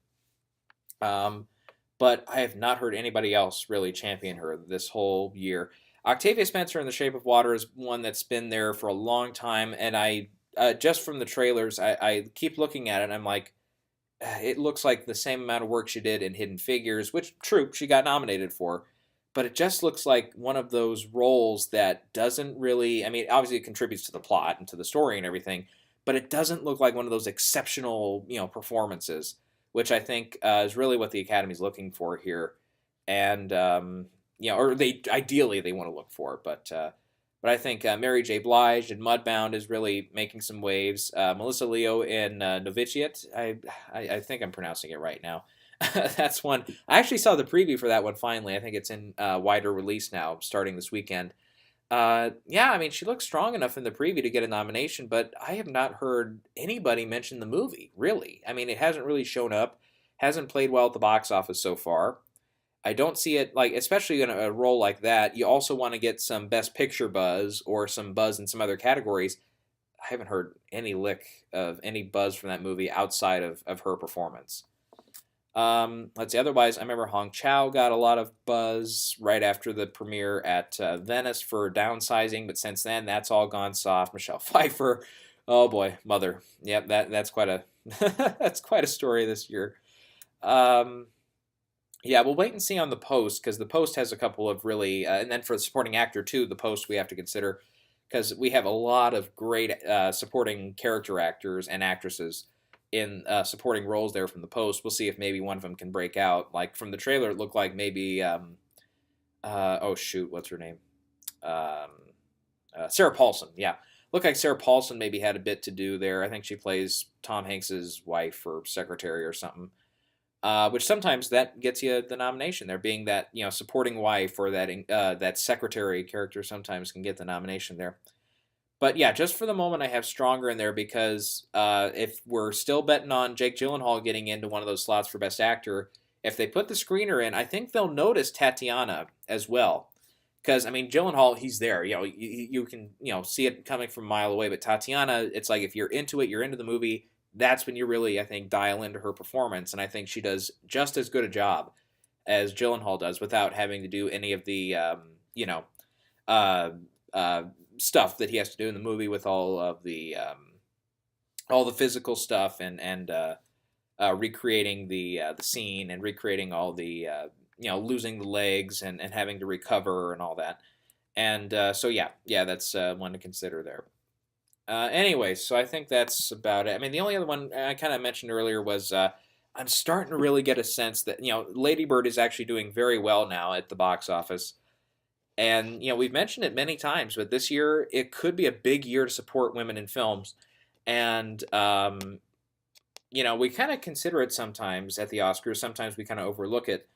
But I have not heard anybody else really champion her this whole year. Octavia Spencer in The Shape of Water is one that's been there for a long time, and I just from the trailers, I keep looking at it, and I'm like, it looks like the same amount of work she did in Hidden Figures, which, true, she got nominated for. But it just looks like one of those roles that doesn't really, I mean, obviously it contributes to the plot and to the story and everything, but it doesn't look like one of those exceptional, performances, which I think is really what the Academy's looking for here. And, or ideally they want to look for, but I think Mary J. Blige in Mudbound is really making some waves. Melissa Leo in Novitiate, I think I'm pronouncing it right now. That's one. I actually saw the preview for that one finally. I think it's in wider release now, starting this weekend. Yeah, I mean, she looks strong enough in the preview to get a nomination, but I have not heard anybody mention the movie, really. I mean, it hasn't really shown up, hasn't played well at the box office so far. I don't see it like, especially in a role like that. You also want to get some Best Picture buzz or some buzz in some other categories. I haven't heard any lick of any buzz from that movie outside of her performance. Let's see. Otherwise, I remember Hong Chow got a lot of buzz right after the premiere at Venice for Downsizing, but since then, that's all gone soft. Michelle Pfeiffer, oh boy, Mother. Yep, that's quite a that's quite a story this year. Um, yeah, we'll wait and see on the Post because the Post has a couple of really, and then for the supporting actor too, the Post we have to consider because we have a lot of great supporting character actors and actresses in supporting roles there from the Post. We'll see if maybe one of them can break out. Like from the trailer, it looked like maybe, oh shoot, what's her name? Um, Sarah Paulson. Yeah, looked like Sarah Paulson maybe had a bit to do there. I think she plays Tom Hanks's wife or secretary or something. Which sometimes that gets you the nomination. There being that supporting wife or that secretary character sometimes can get the nomination there. But yeah, just for the moment, I have Stronger in there because if we're still betting on Jake Gyllenhaal getting into one of those slots for Best Actor, if they put the screener in, I think they'll notice Tatiana as well. Because I mean, Gyllenhaal, he's there. You can see it coming from a mile away. But Tatiana, it's like if you're into it, you're into the movie. That's when you really, I think, dial into her performance, and I think she does just as good a job as Gyllenhaal does without having to do any of the uh, uh, stuff that he has to do in the movie with all the physical stuff and recreating the scene and recreating all the losing the legs and having to recover and all that. And so yeah, that's one to consider there. Anyway, so I think that's about it. I mean, the only other one I kind of mentioned earlier was I'm starting to really get a sense that Lady Bird is actually doing very well now at the box office. And we've mentioned it many times, but this year it could be a big year to support women in films. And we kind of consider it sometimes at the Oscars. Sometimes we kind of overlook it.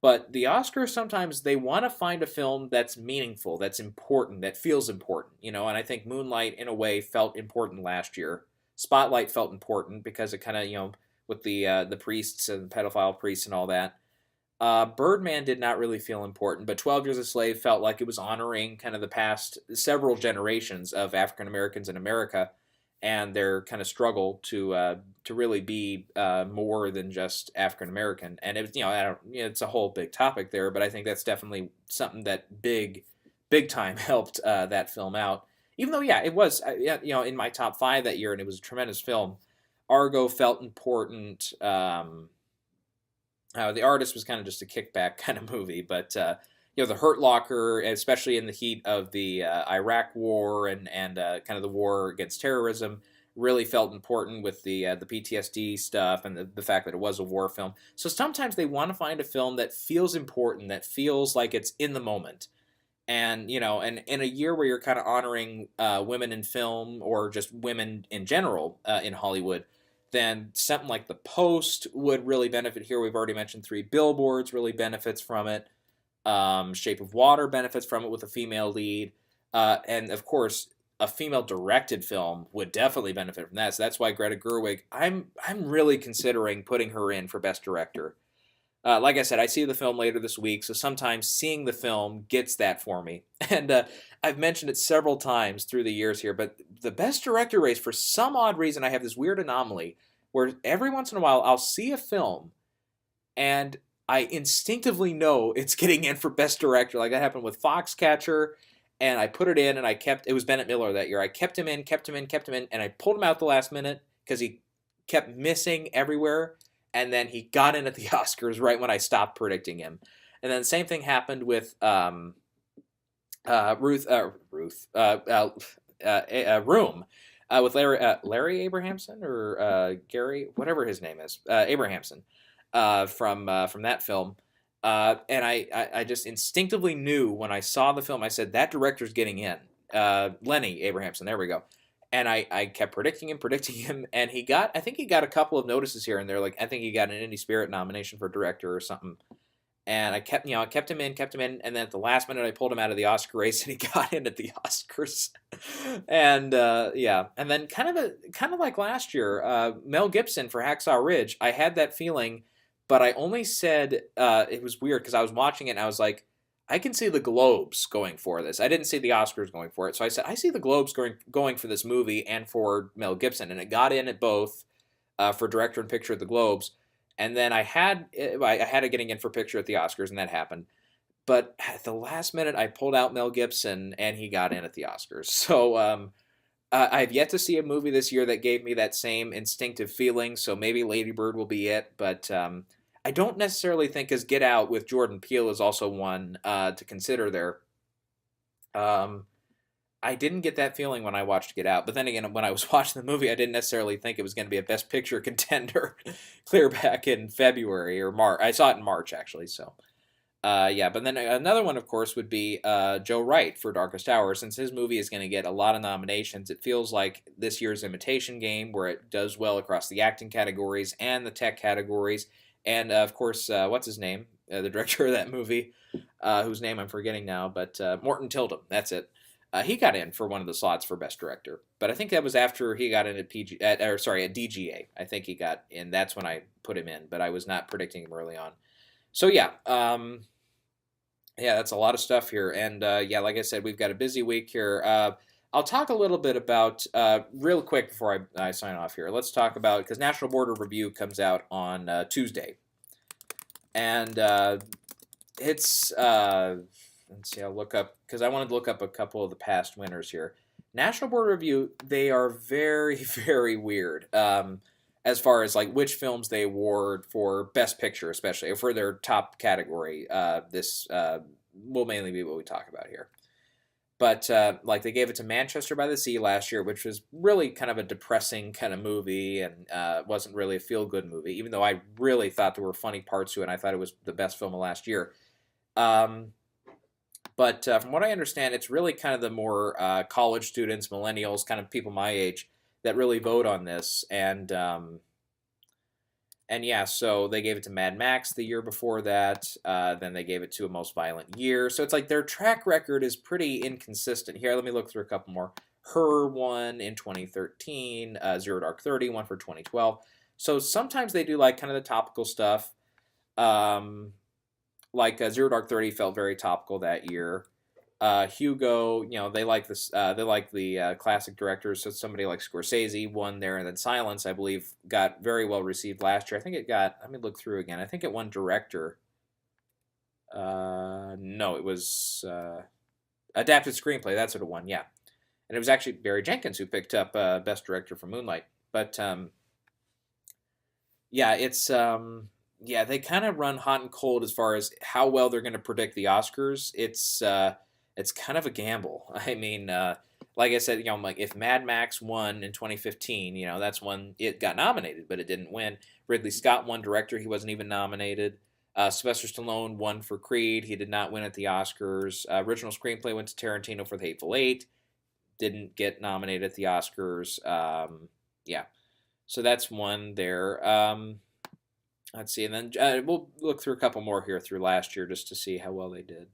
But the Oscars sometimes they want to find a film that's meaningful, that's important, that feels important. And I think Moonlight in a way felt important last year. Spotlight felt important because it kind of with the priests and pedophile priests and all that. Birdman did not really feel important, but 12 Years a Slave felt like it was honoring kind of the past several generations of African Americans in America and their kind of struggle to really be more than just African American. And it was, I don't, it's a whole big topic there, but I think that's definitely something that big time helped that film out. Even though, yeah, it was, in my top 5 that year, and it was a tremendous film. Argo felt important. The Artist was kind of just a kickback kind of movie, but The Hurt Locker, especially in the heat of the Iraq War and kind of the war against terrorism, really felt important with the PTSD stuff and the fact that it was a war film. So sometimes they want to find a film that feels important, that feels like it's in the moment. And and in a year where you're kind of honoring women in film or just women in general in Hollywood, then something like The Post would really benefit here. We've already mentioned Three Billboards really benefits from it. Shape of Water benefits from it with a female lead. And of course, a female-directed film would definitely benefit from that. So that's why Greta Gerwig, I'm really considering putting her in for Best Director. Like I said, I see the film later this week, so sometimes seeing the film gets that for me. And I've mentioned it several times through the years here, but the Best Director race, for some odd reason, I have this weird anomaly where every once in a while I'll see a film and I instinctively know it's getting in for Best Director. Like that happened with Foxcatcher, and I put it in, and it was Bennett Miller that year. I kept him in, and I pulled him out at the last minute because he kept missing everywhere. And then he got in at the Oscars right when I stopped predicting him. And then the same thing happened with Room, with Larry Abrahamson or Gary, whatever his name is, Abrahamson, from that film. And I just instinctively knew when I saw the film, I said, that director's getting in. Lenny Abrahamson, there we go. And I kept predicting him, and I think he got a couple of notices here and there. Like I think he got an Indie Spirit nomination for director or something. And I kept him in, and then at the last minute I pulled him out of the Oscar race, and he got in at the Oscars. And and then kind of like last year, Mel Gibson for Hacksaw Ridge. I had that feeling but I only said it was weird because I was watching it and I was like, I can see the Globes going for this. I didn't see the Oscars going for it, so I said I see the Globes going for this movie and for Mel Gibson, and it got in at both for director and picture at the Globes, and then I had it getting in for picture at the Oscars, and that happened. But at the last minute, I pulled out Mel Gibson, and he got in at the Oscars. So I've yet to see a movie this year that gave me that same instinctive feeling. So maybe Lady Bird will be it, but I don't necessarily think as Get Out with Jordan Peele is also one to consider there. Um, I didn't get that feeling when I watched Get Out, but then again, when I was watching the movie, I didn't necessarily think it was going to be a Best Picture contender clear back in February or March. I saw it in March actually, so. Yeah, but then another one, of course, would be Joe Wright for Darkest Hour. Since his movie is going to get a lot of nominations, it feels like this year's Imitation Game, where it does well across the acting categories and the tech categories. And, of course, what's his name? The director of that movie, whose name I'm forgetting now, but Morton Tildum, that's it. He got in for one of the slots for Best Director. But I think that was after he got in at at DGA. I think he got in. That's when I put him in, but I was not predicting him early on. So yeah, that's a lot of stuff here, and yeah, like I said, we've got a busy week here. I'll talk a little bit about real quick before I sign off here. Let's talk about because National Board of Review comes out on Tuesday, and it's let's see, I'll look up because I wanted to look up a couple of the past winners here. National Board of Review, they are very very weird. As far as like which films they award for Best Picture, especially or for their top category, this will mainly be what we talk about here. But like they gave it to Manchester by the Sea last year, which was really kind of a depressing kind of movie and wasn't really a feel-good movie, even though I really thought there were funny parts to it and I thought it was the best film of last year. But from what I understand, it's really kind of the more college students, millennials, kind of people my age that really vote on this, and yeah, so they gave it to Mad Max the year before that. Then they gave it to A Most Violent Year. So it's like their track record is pretty inconsistent. Here, let me look through a couple more. Her won in 2013. Zero Dark 30 won for 2012. So sometimes they do like kind of the topical stuff. Like Zero Dark 30 felt very topical that year. Hugo, they like this. They like the classic directors. So somebody like Scorsese won there, and then Silence, I believe, got very well received last year. I think it got. Let me look through again. I think it won director. No, it was adapted screenplay. That's what it won. Yeah, and it was actually Barry Jenkins who picked up best director for Moonlight. But yeah, it's yeah, they kind of run hot and cold as far as how well they're going to predict the Oscars. It's kind of a gamble. I mean, like I said, like if Mad Max won in 2015, that's when it got nominated, but it didn't win. Ridley Scott won director; he wasn't even nominated. Sylvester Stallone won for Creed; he did not win at the Oscars. Original screenplay went to Tarantino for The Hateful Eight, didn't get nominated at the Oscars. Yeah, so that's one there. Let's see, and then we'll look through a couple more here through last year just to see how well they did.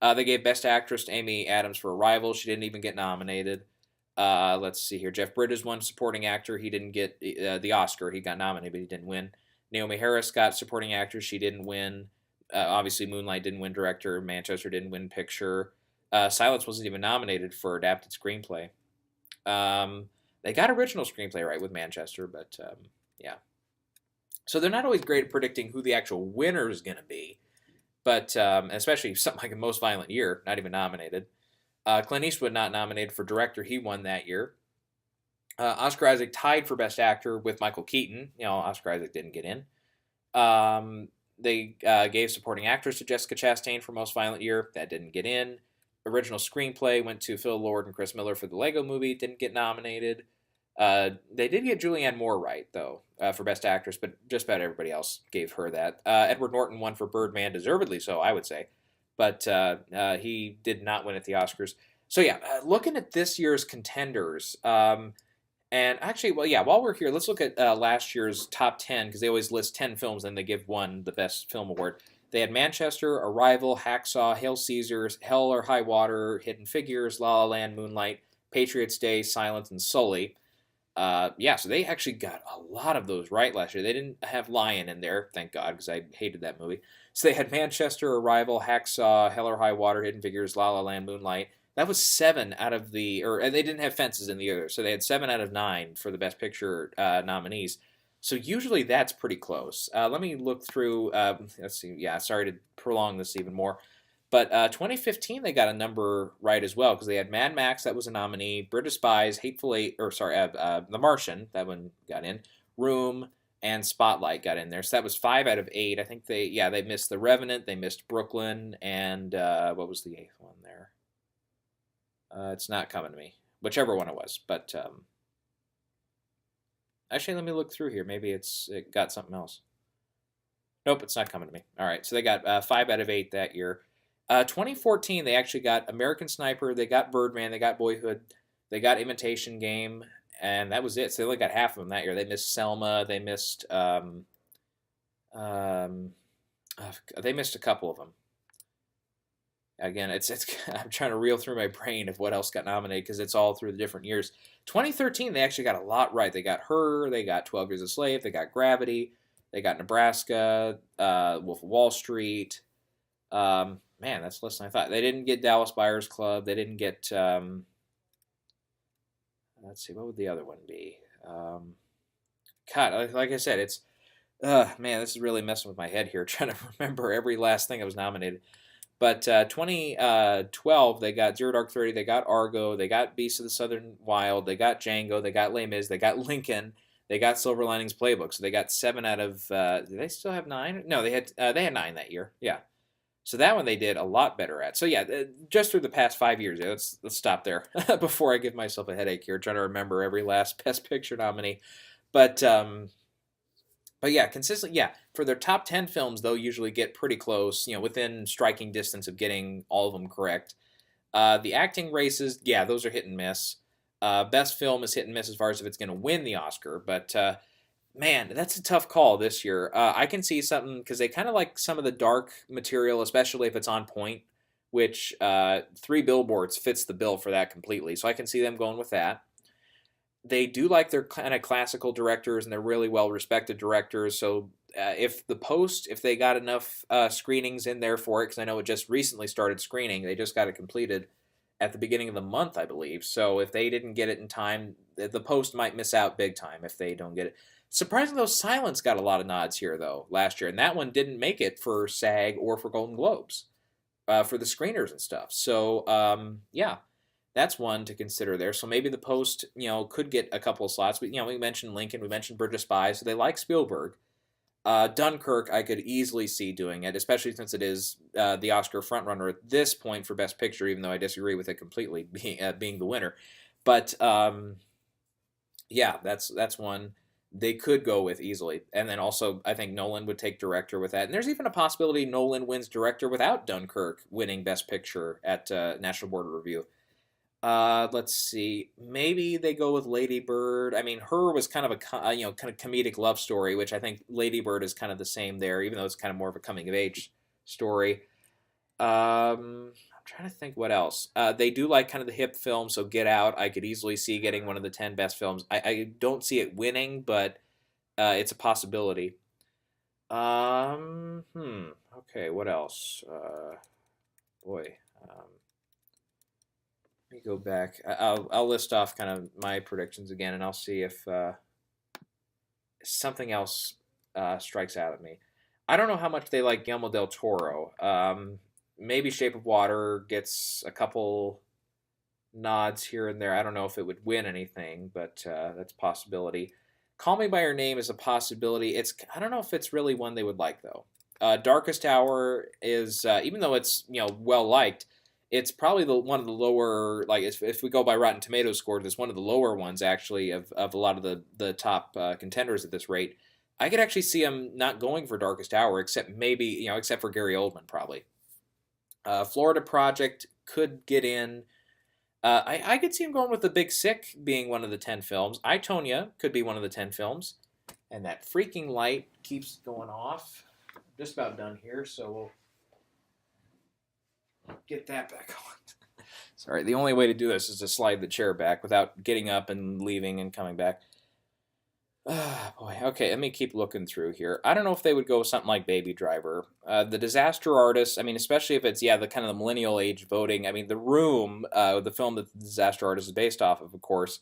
They gave Best Actress to Amy Adams for Arrival. She didn't even get nominated. Let's see here. Jeff Bridges won Supporting Actor. He didn't get the Oscar. He got nominated, but he didn't win. Naomi Harris got Supporting Actor. She didn't win. Obviously, Moonlight didn't win Director. Manchester didn't win Picture. Silence wasn't even nominated for Adapted Screenplay. They got Original Screenplay right with Manchester, but yeah. So they're not always great at predicting who the actual winner is going to be. But especially something like A Most Violent Year, not even nominated. Clint Eastwood not nominated for director. He won that year. Oscar Isaac tied for Best Actor with Michael Keaton. Oscar Isaac didn't get in. They gave Supporting Actress to Jessica Chastain for Most Violent Year. That didn't get in. Original Screenplay went to Phil Lord and Chris Miller for the Lego Movie. Didn't get nominated. They did get Julianne Moore right, though, for Best Actress, but just about everybody else gave her that. Edward Norton won for Birdman, deservedly so, I would say. But he did not win at the Oscars. So, yeah, looking at this year's contenders, and actually, well, yeah, while we're here, let's look at last year's top 10, because they always list 10 films, and they give one the Best Film Award. They had Manchester, Arrival, Hacksaw, Hail Caesars, Hell or High Water, Hidden Figures, La La Land, Moonlight, Patriots Day, Silence, and Sully. Yeah, so they actually got a lot of those right last year. They didn't have Lion in there, thank God, because I hated that movie. So they had Manchester, Arrival, Hacksaw, Hell or High Water, Hidden Figures, La La Land, Moonlight. That was 7 out of the, or and they didn't have Fences in the other, so they had 7 out of 9 for the Best Picture nominees. So usually that's pretty close. Let me look through. Let's see. Yeah, sorry to prolong this even more. But 2015, they got a number right as well because they had Mad Max, that was a nominee, British Spies, Hateful Eight, or sorry, The Martian, that one got in, Room, and Spotlight got in there. So that was 5 out of 8. I think they missed The Revenant, they missed Brooklyn, and what was the 8th one there? It's not coming to me, whichever one it was. But actually, let me look through here. Maybe it got something else. Nope, it's not coming to me. All right, so they got 5 out of 8 that year. 2014, they actually got American Sniper, they got Birdman, they got Boyhood, they got Imitation Game, and that was it. So they only got half of them that year. They missed Selma, um, they missed a couple of them. Again, it's I'm trying to reel through my brain of what else got nominated because it's all through the different years. 2013, they actually got a lot right. They got Her, they got 12 Years a Slave, they got Gravity, they got Nebraska, Wolf of Wall Street. Man, that's less than I thought. They didn't get Dallas Buyers Club. They didn't get. Let's see, what would the other one be? God, like I said, it's. Man, this is really messing with my head here, trying to remember every last thing that was nominated. But 2012, they got Zero Dark 30, they got Argo, they got Beasts of the Southern Wild, they got Django, they got Les Mis, they got Lincoln, they got Silver Linings Playbook. So they got 7 out of. Do they still have 9? No, they had 9 that year. Yeah. So that one they did a lot better at. So yeah, just through the past 5 years, let's stop there before I give myself a headache here trying to remember every last Best Picture nominee. But yeah, consistent. Yeah, for their top 10 films, they'll usually get pretty close, within striking distance of getting all of them correct. The acting races, yeah, those are hit and miss. Best film is hit and miss as far as if it's going to win the Oscar, but man, that's a tough call this year. I can see something because they kind of like some of the dark material, especially if it's on point, which 3 Billboards fits the bill for that completely. So I can see them going with that. They do like their kind of classical directors, and they're really well-respected directors. So if they got enough screenings in there for it, because I know it just recently started screening, they just got it completed at the beginning of the month, I believe. So if they didn't get it in time, the Post might miss out big time if they don't get it. Surprisingly, though, Silence got a lot of nods here, though, last year. And that one didn't make it for SAG or for Golden Globes for the screeners and stuff. So, yeah, that's one to consider there. So maybe the Post, could get a couple of slots. But, we mentioned Lincoln. We mentioned Bridge of Spies. So they like Spielberg. Dunkirk, I could easily see doing it, especially since it is the Oscar frontrunner at this point for Best Picture, even though I disagree with it completely being the winner. But, yeah, that's one they could go with easily. And then also, I think Nolan would take director with that. And there's even a possibility Nolan wins director without Dunkirk winning Best Picture at National Board of Review. Let's see. Maybe they go with Lady Bird. I mean, Her was kind of a kind of comedic love story, which I think Lady Bird is kind of the same there, even though it's kind of more of a coming of age story. I'm trying to think what else. They do like kind of the hip film, so Get Out, I could easily see getting one of the 10 best films. I don't see it winning, but it's a possibility. Okay, what else? Boy. Let me go back. I'll list off kind of my predictions again, and I'll see if something else strikes out at me. I don't know how much they like Guillermo del Toro. Maybe Shape of Water gets a couple nods here and there. I don't know if it would win anything, but that's a possibility. Call Me by Your Name is a possibility. I don't know if it's really one they would like though. Darkest Hour is even though it's well liked, it's probably one of the lower, like if we go by Rotten Tomatoes scores, it's one of the lower ones actually of a lot of the top contenders at this rate. I could actually see him not going for Darkest Hour, except maybe except for Gary Oldman probably. Florida Project could get in. I could see him going with The Big Sick being one of the 10 films. I, Tonya could be one of the 10 films. And that freaking light keeps going off. I'm just about done here, so we'll get that back on. Sorry, the only way to do this is to slide the chair back without getting up and leaving and coming back. Ah, boy. Okay, let me keep looking through here. I don't know if they would go with something like Baby Driver. The Disaster Artist, I mean, especially if it's, yeah, the kind of the millennial age voting. I mean, The Room, the film that The Disaster Artist is based off of course,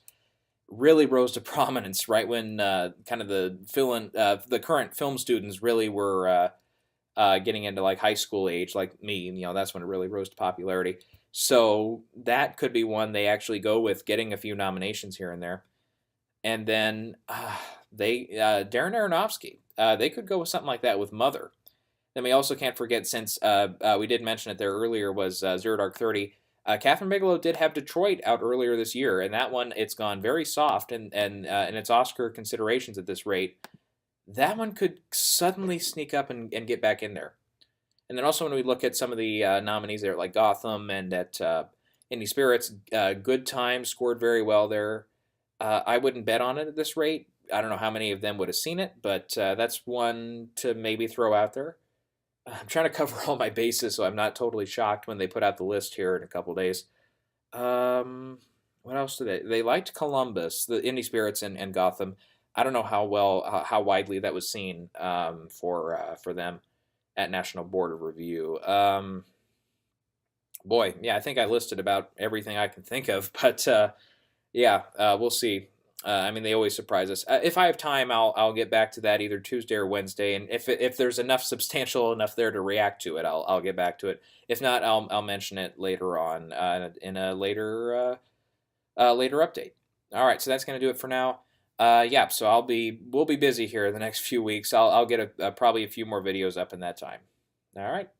really rose to prominence right when kind of the current film students really were getting into like high school age, like me. That's when it really rose to popularity. So that could be one they actually go with, getting a few nominations here and there. And then Darren Aronofsky, they could go with something like that with Mother. Then we also can't forget, since we did mention it there earlier, was Zero Dark 30. Catherine Bigelow did have Detroit out earlier this year, and that one, it's gone very soft, and in its Oscar considerations at this rate, that one could suddenly sneak up and get back in there. And then also when we look at some of the nominees there, like Gotham and at Indie Spirits, Good Time scored very well there. I wouldn't bet on it at this rate. I don't know how many of them would have seen it, but that's one to maybe throw out there. I'm trying to cover all my bases, so I'm not totally shocked when they put out the list here in a couple days. What else did they liked Columbus, the Indie Spirits, and Gotham. I don't know how widely that was seen for them at National Board of Review. Boy, yeah, I think I listed about everything I can think of, but yeah, we'll see. I mean, they always surprise us. If I have time, I'll get back to that either Tuesday or Wednesday, and if there's enough substantial enough there to react to it, I'll get back to it. If not, I'll mention it later on in a later later update. All right, so that's gonna do it for now. Yeah, so we'll be busy here the next few weeks. I'll get probably a few more videos up in that time. All right.